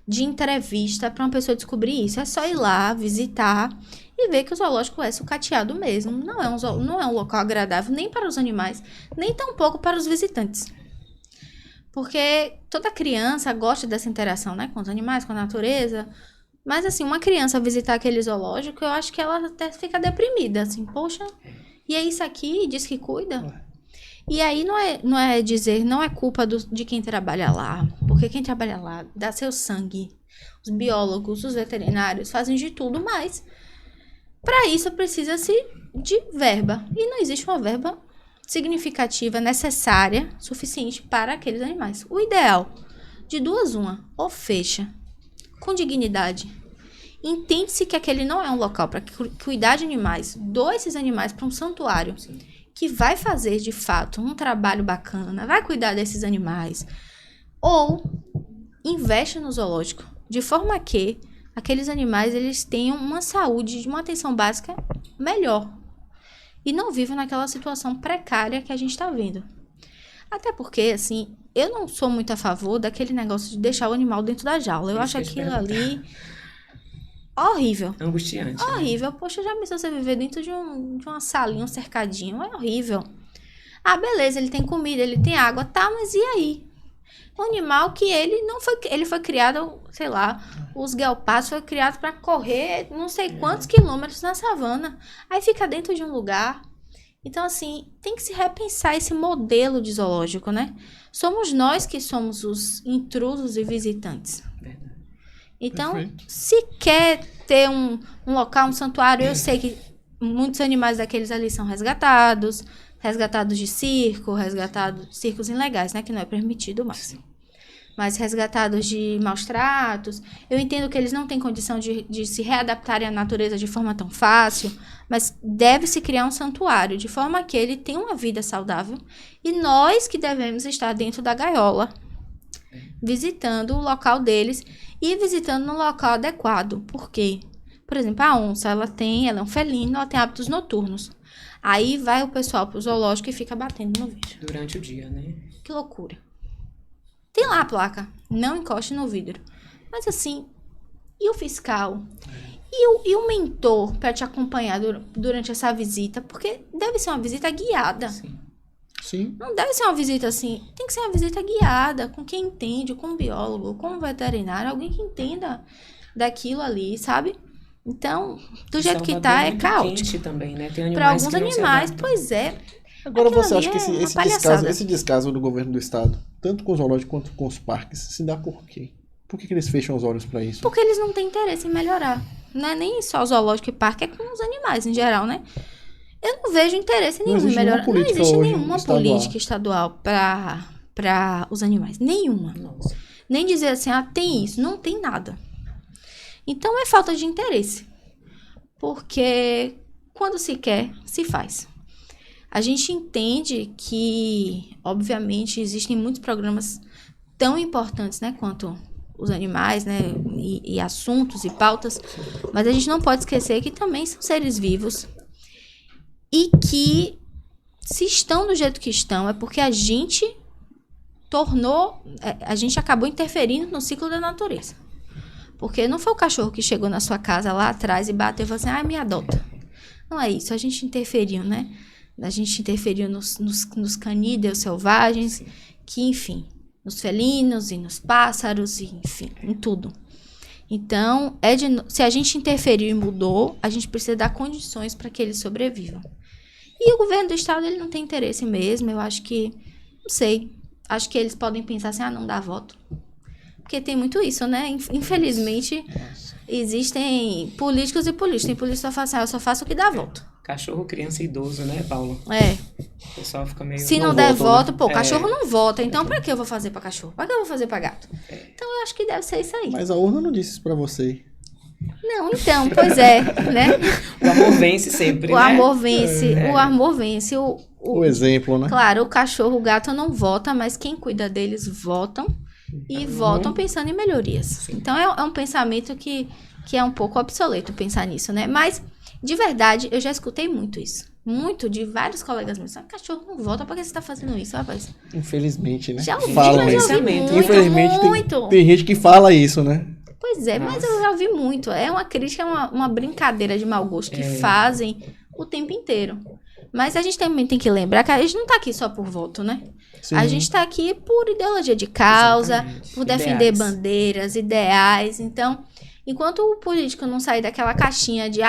D: de entrevista para uma pessoa descobrir isso. É só ir lá, visitar e ver que o zoológico é sucateado mesmo. Não é um local agradável nem para os animais, nem tampouco para os visitantes. Porque toda criança gosta dessa interação, né, com os animais, com a natureza. Mas, assim, uma criança visitar aquele zoológico, eu acho que ela até fica deprimida, assim, poxa, e é isso aqui, diz que cuida. E aí não é culpa de quem trabalha lá, porque quem trabalha lá dá seu sangue. Os biólogos, os veterinários fazem de tudo, mas para isso precisa-se de verba. E não existe uma verba significativa, necessária, suficiente para aqueles animais. O ideal, de duas uma, ou fecha com dignidade. Entende-se que aquele não é um local para cuidar de animais. Doe esses animais para um santuário.
B: Sim.
D: Que vai fazer, de fato, um trabalho bacana, vai cuidar desses animais. Ou investe no zoológico, de forma que aqueles animais eles tenham uma saúde, uma atenção básica melhor. E não vivam naquela situação precária que a gente está vendo. Até porque, assim, eu não sou muito a favor daquele negócio de deixar o animal dentro da jaula. Eu acho aquilo ali horrível.
B: Angustiante.
D: Horrível. Né? Poxa, já pensou você viver dentro de uma salinha, um cercadinho? É horrível. Ah, beleza, ele tem comida, ele tem água. Tá, mas e aí? Um animal que ele foi criado, sei lá, os guepardos foi criado para correr não sei quantos quilômetros na savana. Aí fica dentro de um lugar. Então, assim, tem que se repensar esse modelo de zoológico, né? Somos nós que somos os intrusos e visitantes. Então, se quer ter um local, um santuário, eu sei que muitos animais daqueles ali são resgatados de circo, circos ilegais, né? Que não é permitido mais. Mas resgatados de maus tratos. Eu entendo que eles não têm condição de se readaptarem à natureza de forma tão fácil, mas deve-se criar um santuário, de forma que ele tenha uma vida saudável. E nós que devemos estar dentro da gaiola, visitando o local deles e visitando no local adequado. Por quê? Por exemplo, a onça, ela é um felino, ela tem hábitos noturnos. Aí vai o pessoal pro zoológico e fica batendo no vidro.
B: Durante o dia, né?
D: Que loucura. Tem lá a placa, não encoste no vidro. Mas assim, e o fiscal? E o mentor para te acompanhar durante essa visita? Porque deve ser uma visita guiada.
A: Sim.
D: Não deve ser uma visita assim. Tem que ser uma visita guiada, com quem entende, com um biólogo, com um veterinário, alguém que entenda daquilo ali, sabe? Então, do jeito que tá, é caótico.
B: Também, né?
D: Para alguns animais, pois é.
A: Agora você acha que
D: palhaçada.
A: esse descaso do governo do estado, tanto com os zoológicos quanto com os parques, se dá por quê? Por que eles fecham os olhos para isso?
D: Porque eles não têm interesse em melhorar. Não é nem só zoológico e parque, é com os animais em geral, né? Eu não vejo interesse nenhum em melhorar. Não existe nenhuma política estadual para os animais. Nenhuma.
B: Nossa.
D: Nem dizer assim, tem isso. Não tem nada. Então é falta de interesse. Porque quando se quer, se faz. A gente entende que, obviamente, existem muitos programas tão importantes, né, quanto os animais, né, e assuntos e pautas, mas a gente não pode esquecer que também são seres vivos e que, se estão do jeito que estão, é porque a gente acabou interferindo no ciclo da natureza. Porque não foi o cachorro que chegou na sua casa lá atrás e bateu e falou assim, me adota. Não é isso, a gente interferiu, né? A gente interferiu nos canídeos selvagens, que, enfim, nos felinos e nos pássaros, e, enfim, em tudo. Então, se a gente interferiu e mudou, a gente precisa dar condições para que eles sobrevivam. E o governo do estado, ele não tem interesse mesmo, eu acho que, não sei, acho que eles podem pensar assim, não dá voto. Porque tem muito isso, né? Infelizmente, existem políticos e políticos. Tem políticos que só falam assim, eu só faço o que dá voto.
B: Cachorro, criança e idoso, né, Paulo?
D: O
B: pessoal fica meio...
D: Se não der voto, cachorro não vota. Então, pra que eu vou fazer pra cachorro? Pra que eu vou fazer pra gato? Então, eu acho que deve ser isso aí.
A: Mas a urna não disse isso pra você.
D: Não, então, pois é, né?
B: O amor vence sempre,
D: o amor vence, o amor vence.
A: O exemplo, né?
D: Claro, o cachorro, o gato não vota, mas quem cuida deles votam. E votam pensando em melhorias. Sim. Então, é um pensamento que é um pouco obsoleto pensar nisso, né? Mas, de verdade, eu já escutei muito isso. Muito de vários colegas meus. Cachorro não vota, por que você tá fazendo isso, rapaz?
A: Infelizmente, né?
D: Já ouvi,
A: Falam
D: mas
A: isso.
D: já ouvi muito,
A: Infelizmente,
D: muito.
A: Tem gente que fala isso, né?
D: Pois é, mas eu já ouvi muito. É uma crítica, uma brincadeira de mau gosto que fazem o tempo inteiro. Mas a gente também tem que lembrar que a gente não tá aqui só por voto, né? Sim. A gente tá aqui por ideologia de causa, exatamente, por defender bandeiras, ideais. Então, enquanto o político não sair daquela caixinha de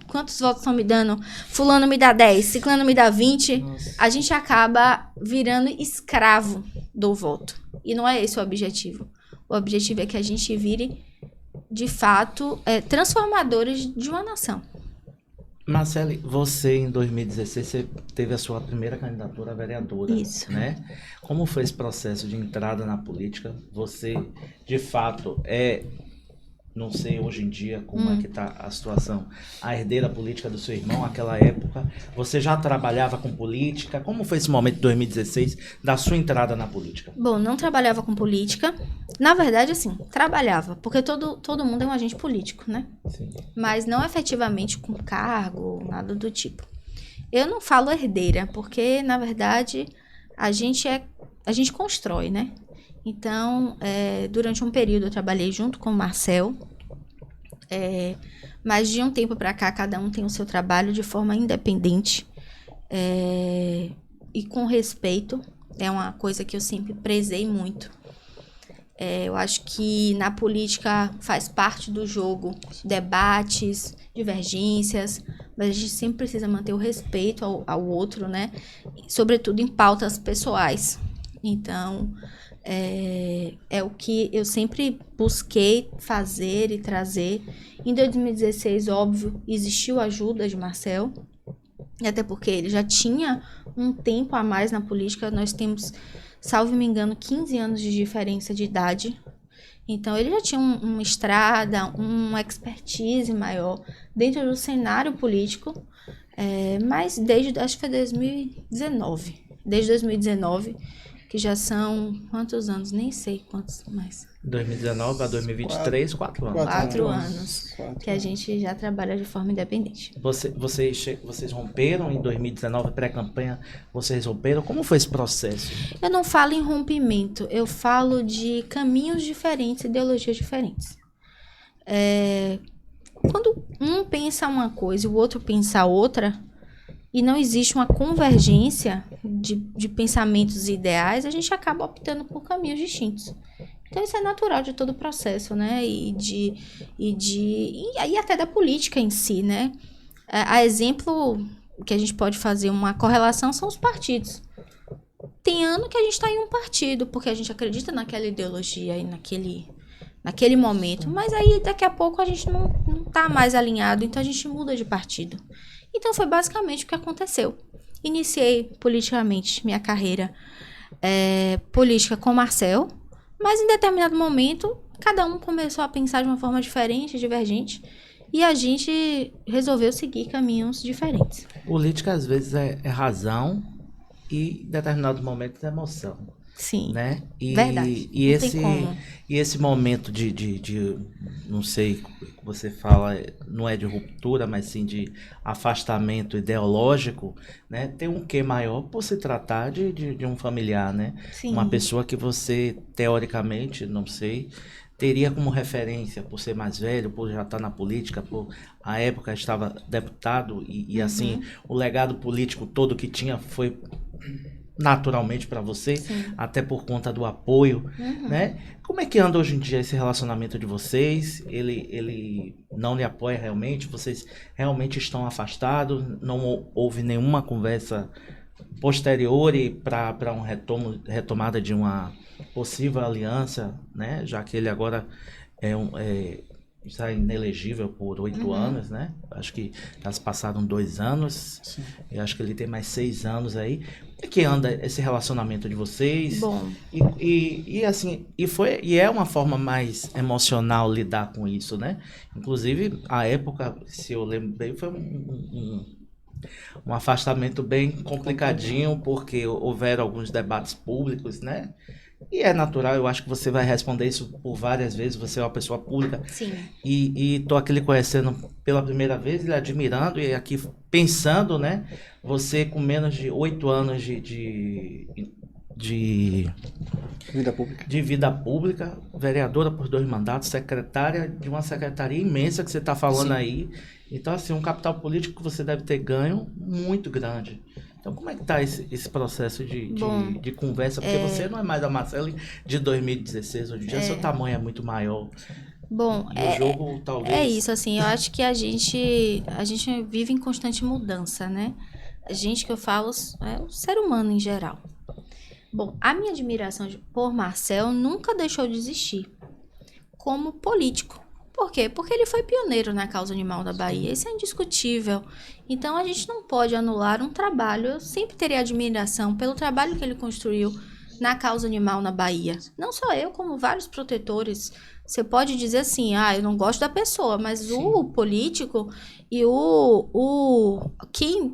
D: quantos votos estão me dando? Fulano me dá 10, ciclano me dá 20. Nossa. A gente acaba virando escravo do voto. E não é esse o objetivo. O objetivo é que a gente vire, de fato, transformadores de uma nação.
C: Marcele, você em 2016 você teve a sua primeira candidatura a vereadora.
D: Isso.
C: Né? Como foi esse processo de entrada na política? Você, de fato, não sei hoje em dia como é que está a situação, a herdeira política do seu irmão, naquela época, você já trabalhava com política? Como foi esse momento de 2016 da sua entrada na política?
D: Bom, não trabalhava com política. Na verdade, assim, trabalhava, porque todo mundo é um agente político, né?
C: Sim.
D: Mas não efetivamente com cargo, nada do tipo. Eu não falo herdeira, porque, na verdade, a gente constrói, né? Então, durante um período eu trabalhei junto com o Marcel, mas de um tempo para cá, cada um tem o seu trabalho de forma independente e com respeito é uma coisa que eu sempre prezei muito. Eu acho que na política faz parte do jogo debates, divergências, mas a gente sempre precisa manter o respeito ao outro, né? Sobretudo em pautas pessoais. Então, é o que eu sempre busquei fazer e trazer. Em 2016, óbvio, existiu a ajuda de Marcel, até porque ele já tinha um tempo a mais na política. Nós temos, salvo me engano, 15 anos de diferença de idade. Então, ele já tinha uma estrada, uma expertise maior dentro do cenário político, mas acho que foi 2019. Desde 2019, que já são quantos anos? Nem sei quantos mais.
C: 2019 a 2023, 4 anos.
D: 4 anos que a gente já trabalha de forma independente.
C: Vocês romperam em 2019, pré-campanha, vocês romperam? Como foi esse processo?
D: Eu não falo em rompimento, eu falo de caminhos diferentes, ideologias diferentes. Quando um pensa uma coisa e o outro pensa outra, e não existe uma convergência de pensamentos e ideais, a gente acaba optando por caminhos distintos. Então, isso é natural de todo o processo, né? E até da política em si, né? A exemplo que a gente pode fazer uma correlação são os partidos. Tem ano que a gente está em um partido, porque a gente acredita naquela ideologia e naquele momento, mas aí daqui a pouco a gente não está mais alinhado, então a gente muda de partido. Então, foi basicamente o que aconteceu. Iniciei politicamente minha carreira política com Marcel, mas em determinado momento, cada um começou a pensar de uma forma diferente, divergente, e a gente resolveu seguir caminhos diferentes.
C: Política, às vezes, é razão e, em determinados momentos, é emoção.
D: Sim,
C: né?
D: Verdade.
C: E esse momento de não sei, você fala, não é de ruptura, mas sim de afastamento ideológico, né? Tem um quê maior por se tratar de um familiar, né?
D: Sim.
C: Uma pessoa que você, teoricamente, não sei, teria como referência por ser mais velho, por já estar na política, por a época estava deputado e assim, o legado político todo que tinha foi naturalmente para você, sim, até por conta do apoio, né? Como é que anda hoje em dia esse relacionamento de vocês? Ele não lhe apoia realmente? Vocês realmente estão afastados? Não houve nenhuma conversa posterior para uma retomada de uma possível aliança, né? Já que ele agora está inelegível por 8 anos, né? Acho que já se passaram 2 anos. Sim. Eu acho que ele tem mais 6 anos aí. Como é que anda esse relacionamento de vocês?
D: Bom.
C: E assim, e é uma forma mais emocional lidar com isso, né? Inclusive, a época, se eu lembro bem, foi um afastamento bem complicadinho, porque houveram alguns debates públicos, né? E é natural, eu acho que você vai responder isso por várias vezes, você é uma pessoa pública.
D: Sim.
C: E tô aqui lhe conhecendo pela primeira vez, lhe admirando, e aqui pensando, né? Você com menos de 8 anos de vida pública, vereadora por 2 mandatos, secretária de uma secretaria imensa que você está falando. Sim. Aí. Então, assim, um capital político que você deve ter ganho muito grande. Então, como é que está esse processo de conversa? Porque você não é mais a Marcele de 2016, hoje em dia seu tamanho é muito maior.
D: Bom,
C: o jogo, talvez...
D: é isso, assim, eu acho que a gente vive em constante mudança, né? A gente, que eu falo, é o ser humano em geral. Bom, a minha admiração por Marcel nunca deixou de existir como político. Por quê? Porque ele foi pioneiro na causa animal da Bahia, isso é indiscutível. Então, a gente não pode anular um trabalho. Eu sempre terei admiração pelo trabalho que ele construiu na causa animal na Bahia. Não só eu, como vários protetores. Você pode dizer assim, eu não gosto da pessoa, mas sim, o político e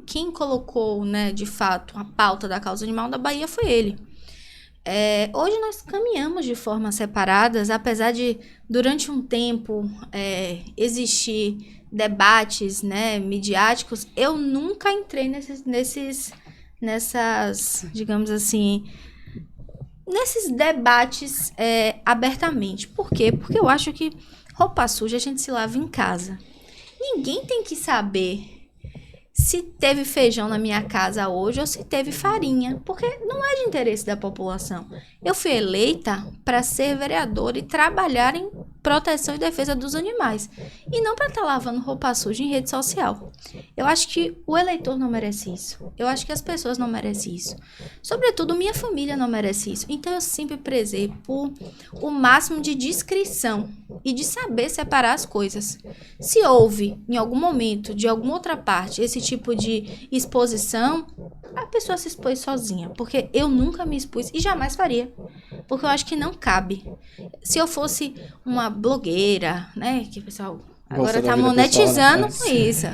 D: quem colocou, né, de fato, a pauta da causa animal da Bahia foi ele. Hoje nós caminhamos de formas separadas, apesar de, durante um tempo, existir debates, né, midiáticos. Eu nunca entrei nessas, digamos assim, nesses debates abertamente. Por quê? Porque eu acho que roupa suja a gente se lava em casa. Ninguém tem que saber se teve feijão na minha casa hoje ou se teve farinha, porque não é de interesse da população. Eu fui eleita para ser vereadora e trabalhar em proteção e defesa dos animais, e não para estar lavando roupa suja em rede social. Eu acho que o eleitor não merece isso. Eu acho que as pessoas não merecem isso. Sobretudo, minha família não merece isso. Então, eu sempre prezei por o máximo de discrição e de saber separar as coisas. Se houve, em algum momento, de alguma outra parte, esse tipo de exposição, a pessoa se expôs sozinha, porque eu nunca me expus e jamais faria, porque eu acho que não cabe. Se eu fosse uma blogueira, né, que o pessoal agora tá monetizando com isso.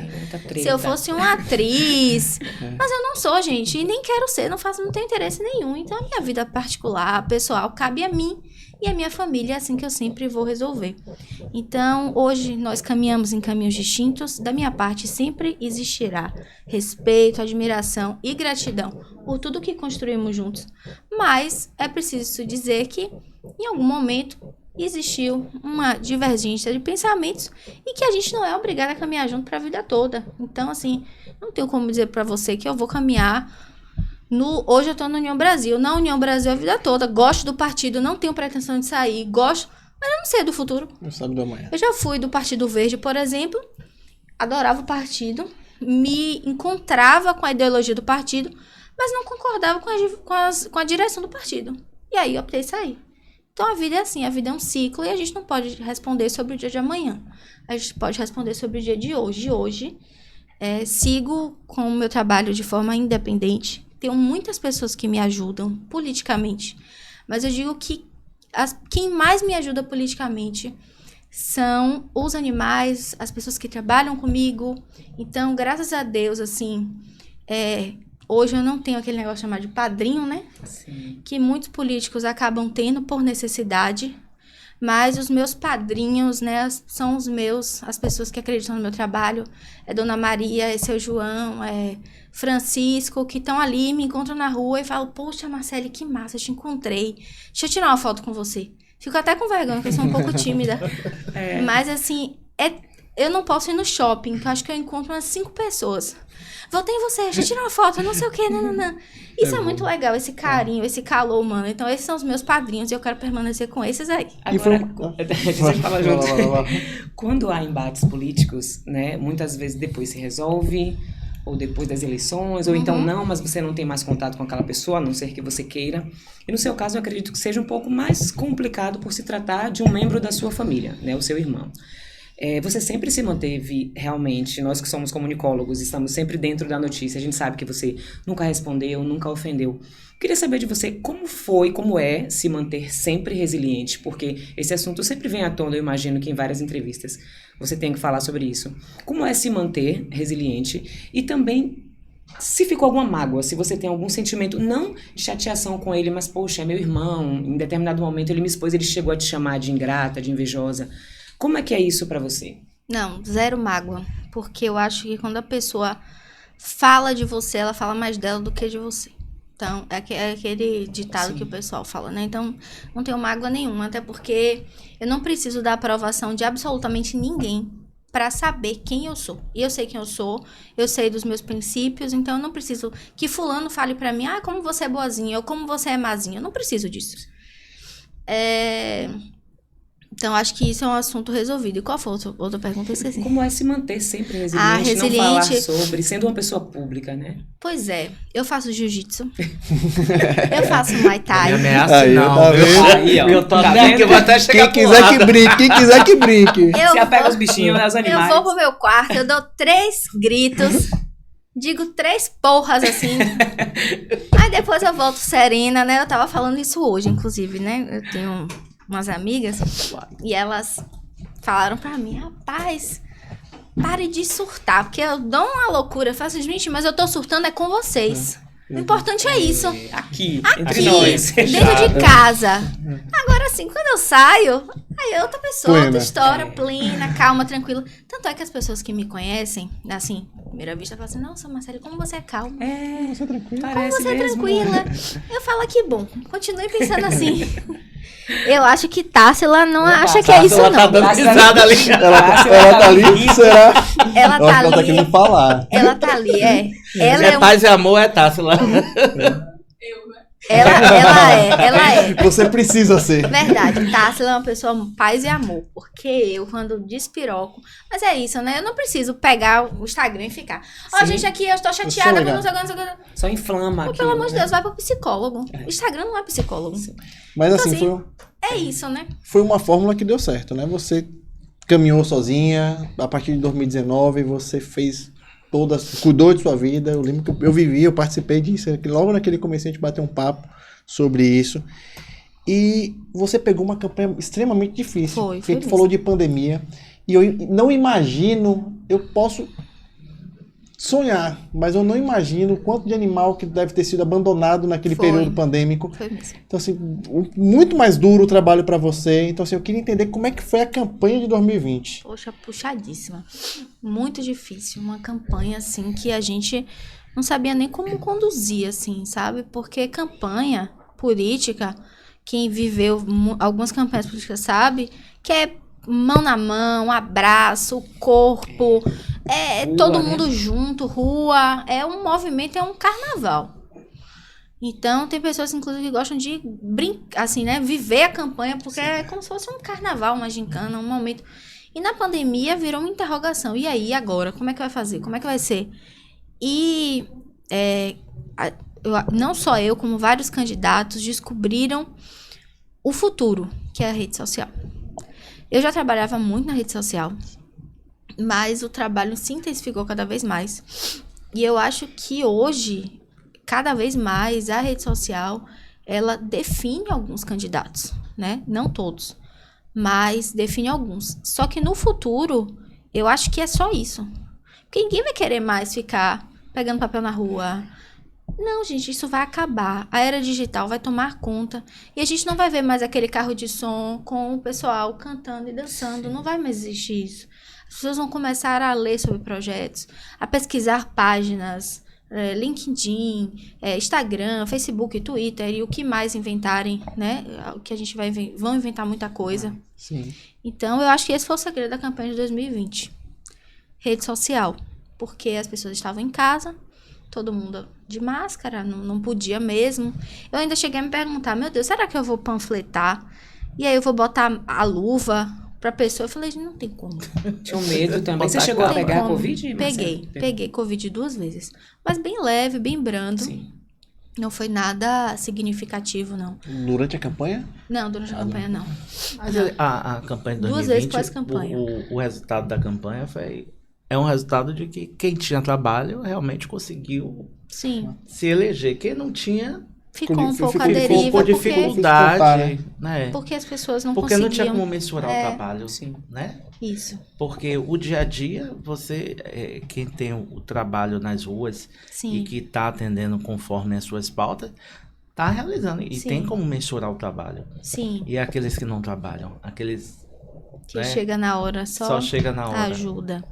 D: Se eu fosse uma atriz, mas eu não sou, gente, e nem quero ser, não tenho interesse nenhum. Então, a minha vida particular, pessoal, cabe a mim e a minha família, é assim que eu sempre vou resolver. Então, hoje, nós caminhamos em caminhos distintos. Da minha parte, sempre existirá respeito, admiração e gratidão por tudo que construímos juntos. Mas é preciso dizer que, em algum momento, existiu uma divergência de pensamentos e que a gente não é obrigado a caminhar junto para a vida toda. Então, assim, não tenho como dizer para você que eu vou caminhar hoje eu tô na União Brasil. Na União Brasil a vida toda. Gosto do partido, não tenho pretensão de sair. Gosto, mas eu não sei do futuro.
A: Não sabe do amanhã.
D: Eu já fui do Partido Verde, por exemplo. Adorava o partido. Me encontrava com a ideologia do partido, mas não concordava com a direção do partido. E aí eu optei sair. Então, a vida é assim, a vida é um ciclo e a gente não pode responder sobre o dia de amanhã. A gente pode responder sobre o dia de hoje. Hoje, sigo com o meu trabalho de forma independente. Tenho muitas pessoas que me ajudam politicamente, mas eu digo que quem mais me ajuda politicamente são os animais, as pessoas que trabalham comigo. Então, graças a Deus, assim, hoje eu não tenho aquele negócio chamado de padrinho, né?
B: Sim.
D: Que muitos políticos acabam tendo por necessidade, mas os meus padrinhos, né, são as pessoas que acreditam no meu trabalho. É Dona Maria, é seu João, é Francisco, que estão ali, me encontram na rua e falam: poxa, Marcele, que massa, eu te encontrei. Deixa eu tirar uma foto com você. Fico até com vergonha, porque eu sou um pouco tímida. Mas, assim, eu não posso ir no shopping, que eu acho que eu encontro umas 5 pessoas. Voltei em você, deixa eu tirar uma foto, não sei o que, não. Isso é muito legal, esse carinho, esse calor, mano. Então, esses são os meus padrinhos e eu quero permanecer com esses aí.
B: Agora, você fala junto. Quando há embates políticos, né, muitas vezes depois se resolve, ou depois das eleições, ou então não, mas você não tem mais contato com aquela pessoa, a não ser que você queira. E no seu caso, eu acredito que seja um pouco mais complicado por se tratar de um membro da sua família, né, o seu irmão. Você sempre se manteve realmente, nós que somos comunicólogos, estamos sempre dentro da notícia, a gente sabe que você nunca respondeu, nunca ofendeu. Queria saber de você como é se manter sempre resiliente, porque esse assunto sempre vem à tona, eu imagino que em várias entrevistas você tem que falar sobre isso. Como é se manter resiliente e também se ficou alguma mágoa, se você tem algum sentimento, não de chateação com ele, mas poxa, é meu irmão, em determinado momento ele me expôs, ele chegou a te chamar de ingrata, de invejosa. Como é que é isso pra você?
D: Não, zero mágoa. Porque eu acho que quando a pessoa fala de você, ela fala mais dela do que de você. Então, é aquele ditado que o pessoal fala, né? Então, não tenho mágoa nenhuma. Até porque eu não preciso da aprovação de absolutamente ninguém pra saber quem eu sou. E eu sei quem eu sou, eu sei dos meus princípios, então eu não preciso que fulano fale pra mim: ah, como você é boazinha, ou como você é mazinha. Eu não preciso disso. Então, acho que isso é um assunto resolvido. E qual foi a outra pergunta? Eu esqueci.
B: Como é se manter sempre resiliente, não falar sobre, sendo uma pessoa pública, né?
D: Pois é, eu faço jiu-jitsu, eu faço muay thai.
C: Não me ameaça,
A: Aí,
C: não.
A: tá vendo?
C: Aí, ó. Eu tô até que eu vou até chegar
A: Quem quiser que brinque.
B: Você apega os bichinhos, né, os animais.
D: Eu vou pro meu quarto, eu dou 3 gritos, digo 3 porras assim. Aí depois eu volto serena, né? Eu tava falando isso hoje, inclusive, né? Eu tenho umas amigas e elas falaram pra mim: rapaz, pare de surtar, porque eu dou uma loucura. Eu faço, gente, mas eu tô surtando com vocês. O importante é isso.
B: Aqui,
D: Aqui,
B: entre nós.
D: dentro de casa. Agora, assim, quando eu saio, aí é outra pessoa, outra história, plena, calma, tranquila. Tanto é que as pessoas que me conhecem, assim, primeira vista, falam assim: nossa, Marcele, como você é calma.
A: Você é tranquila.
B: Parece
D: Como você é
B: mesmo.
D: tranquila. Eu falo: que bom, continue pensando assim. Eu acho que Társila não acha que é isso,
C: Ela tá
D: não.
C: dando risada ali.
A: Ela tá ali, será?
D: Ela tá
A: Ela tá
D: ali.
A: querendo falar.
D: Ela tá ali, é. Ela
C: É
D: é um...
C: paz e amor, é Társila.
D: Ela é.
A: Você precisa ser.
D: Verdade, Társila é uma pessoa paz e amor. Porque eu, quando despiroco... Mas é isso, né? Eu não preciso pegar o Instagram e ficar... Ó,
B: Sim.
D: gente, aqui eu estou chateada com
A: legal.
D: não sei o que, não sei o que.
B: Só inflama
D: Pô,
B: aqui.
D: pelo amor de
B: né?
D: Deus, vai pro psicólogo. O Instagram não é psicólogo.
A: Mas assim,
D: assim, É isso, né?
A: foi uma fórmula que deu certo, né? Você caminhou sozinha, a partir de 2019 você fez cuidou de sua vida. Eu lembro que eu vivi, eu participei disso, logo naquele começo a gente bateu um papo sobre isso. E você pegou uma campanha extremamente difícil.
D: Foi
A: porque a gente
D: mesmo.
A: falou de pandemia. E eu não imagino, eu posso sonhar, mas eu não imagino o quanto de animal que deve ter sido abandonado naquele
D: Foi.
A: período pandêmico.
D: Foi mesmo.
A: Então, assim, muito mais duro o trabalho para você. Então, assim, eu queria entender como é que foi a campanha de 2020.
D: Poxa, puxadíssima. Muito difícil. Uma campanha, assim, que a gente não sabia nem como conduzir, assim, sabe? Porque campanha política, quem viveu algumas campanhas políticas sabe, que é mão na mão, abraço, corpo,
B: Rua,
D: todo
B: né?
D: mundo junto, rua, é um movimento, é um carnaval. Então, tem pessoas, inclusive, que gostam de brincar, assim, né? Viver a campanha, porque é como se fosse um carnaval, uma gincana, um momento. E na pandemia virou uma interrogação. E aí, agora? Como é que vai fazer? Como é que vai ser? E não só eu, como vários candidatos descobriram o futuro, que é a rede social. Eu já trabalhava muito na rede social, mas o trabalho se intensificou cada vez mais. E eu acho que hoje, cada vez mais, a rede social, ela define alguns candidatos, né? Não todos, mas define alguns. Só que no futuro, eu acho que é só isso. Porque ninguém vai querer mais ficar pegando papel na rua. Não, gente, isso vai acabar. A era digital vai tomar conta. E a gente não vai ver mais aquele carro de som com o pessoal cantando e dançando. Não vai mais existir isso. As pessoas vão começar a ler sobre projetos, a pesquisar páginas, LinkedIn, Instagram, Facebook, Twitter e o que mais inventarem, né? O que a gente vão inventar muita coisa.
A: Sim.
D: Então, eu acho que esse foi o segredo da campanha de 2020. Rede social. Porque as pessoas estavam em casa, todo mundo de máscara, não podia mesmo. Eu ainda cheguei a me perguntar, meu Deus, será que eu vou panfletar? E aí eu vou botar a luva pra pessoa? Eu falei, não tem como.
B: Tinha um medo também. Você
C: Botar
B: chegou a
D: Tem
B: pegar a
D: como.
B: Covid, Marcelo?
D: Peguei Covid 2 vezes. Mas bem leve, bem brando.
B: Sim.
D: Não foi nada significativo, não.
A: Durante a campanha?
D: Não, durante a campanha, não.
C: Mas a campanha de 2020,
D: 2 vezes pós-campanha.
C: o resultado da campanha é um resultado de que quem tinha trabalho realmente conseguiu
D: Sim.
C: se eleger. Quem não tinha
D: Ficou um pouco à
A: ficou
D: deriva,
C: com
D: porque
C: dificuldade, né?
D: Porque as pessoas não
C: Porque
D: conseguiam.
C: não tinha como mensurar o trabalho,
B: Sim.
C: né?
D: Isso,
C: Porque o dia a dia, quem tem o trabalho nas ruas
D: sim.
C: e que está atendendo conforme as suas pautas, está realizando. E
D: Sim.
C: tem como mensurar o trabalho.
D: Sim,
C: E aqueles que não trabalham, aqueles
D: que
C: né?
D: chega na hora
C: só chega na hora,
D: ajuda.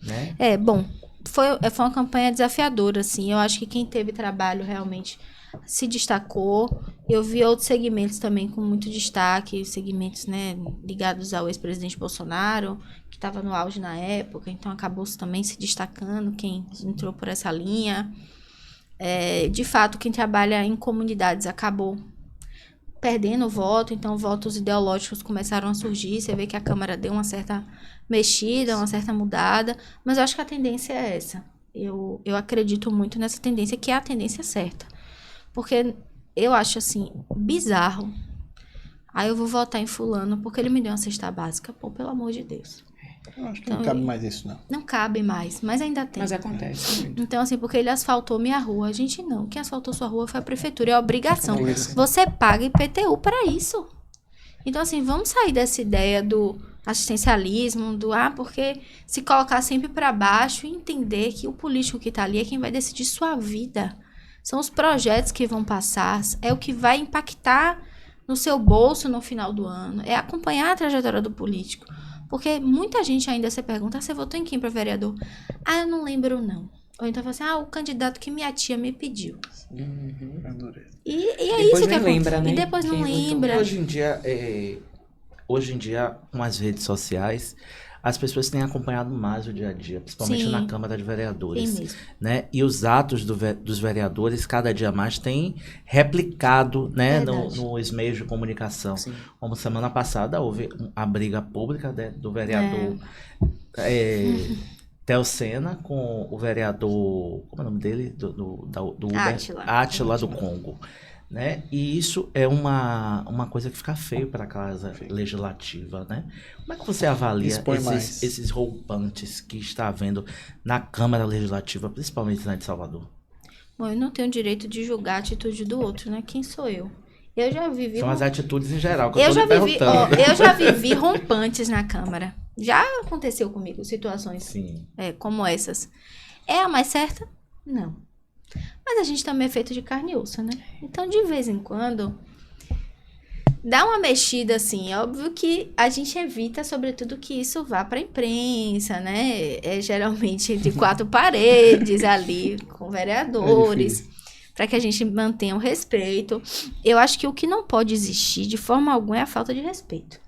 C: né?
D: Bom, foi uma campanha desafiadora, assim. Eu acho que quem teve trabalho realmente se destacou. Eu vi outros segmentos também com muito destaque, segmentos, né, ligados ao ex-presidente Bolsonaro, que estava no auge na época, então acabou também se destacando quem entrou por essa linha. De fato, quem trabalha em comunidades acabou perdendo o voto, então votos ideológicos começaram a surgir. Você vê que a Câmara deu uma certa mexida, uma certa mudada, mas eu acho que a tendência é essa. Eu acredito muito nessa tendência, que é a tendência certa. Porque eu acho, assim, bizarro. Aí eu vou votar em fulano porque ele me deu uma cesta básica. Pô, pelo amor de Deus.
A: Eu acho que
D: Então,
A: não cabe mais isso, não.
D: Não cabe mais, mas ainda tem.
B: Mas acontece muito.
D: Então, assim, porque ele asfaltou minha rua. Gente, não. Quem asfaltou sua rua foi a prefeitura. É obrigação.
A: Obrigação.
D: Você paga IPTU para isso. Então, assim, vamos sair dessa ideia do assistencialismo, porque se colocar sempre para baixo e entender que o político que tá ali é quem vai decidir sua vida. São os projetos que vão passar, é o que vai impactar no seu bolso no final do ano. É acompanhar a trajetória do político. Porque muita gente ainda se pergunta, você votou em quem para vereador? Eu não lembro, não. Ou então fala assim, o candidato que minha tia me pediu.
A: Adorei.
D: E é
B: Depois
D: isso que
B: não lembra, né?
D: E depois não
B: Quem votou.
D: lembra.
C: Hoje em dia, com as redes sociais, as pessoas têm acompanhado mais o dia a dia, principalmente
D: Sim.
C: na Câmara de Vereadores.
D: Tem mesmo.
C: Né? E os atos dos vereadores, cada dia mais, têm replicado, né,
D: Verdade.
C: nos meios de comunicação.
B: Sim.
C: Como semana passada houve a briga pública, né, do vereador Theo Sena com o vereador, como é o nome dele? Do Uber? Átila do Congo. Né? E isso é uma coisa que fica feio para a casa legislativa, né? Como é que você avalia esses rompantes que está havendo na Câmara Legislativa, principalmente na de Salvador?
D: Bom, eu não tenho direito de julgar a atitude do outro, né? Quem sou eu? Eu já vivi...
C: São as atitudes em geral que eu estou perguntando.
D: Eu já vivi rompantes na Câmara. Já aconteceu comigo situações
C: Sim.
D: Como essas. É a mais certa? Não. Mas a gente também é feito de carne e osso, né? Então, de vez em quando, dá uma mexida, assim. É óbvio que a gente evita, sobretudo, que isso vá para a imprensa, né? É geralmente entre quatro paredes ali, com vereadores, para que a gente mantenha o respeito. Eu acho que o que não pode existir, de forma alguma, é a falta de respeito.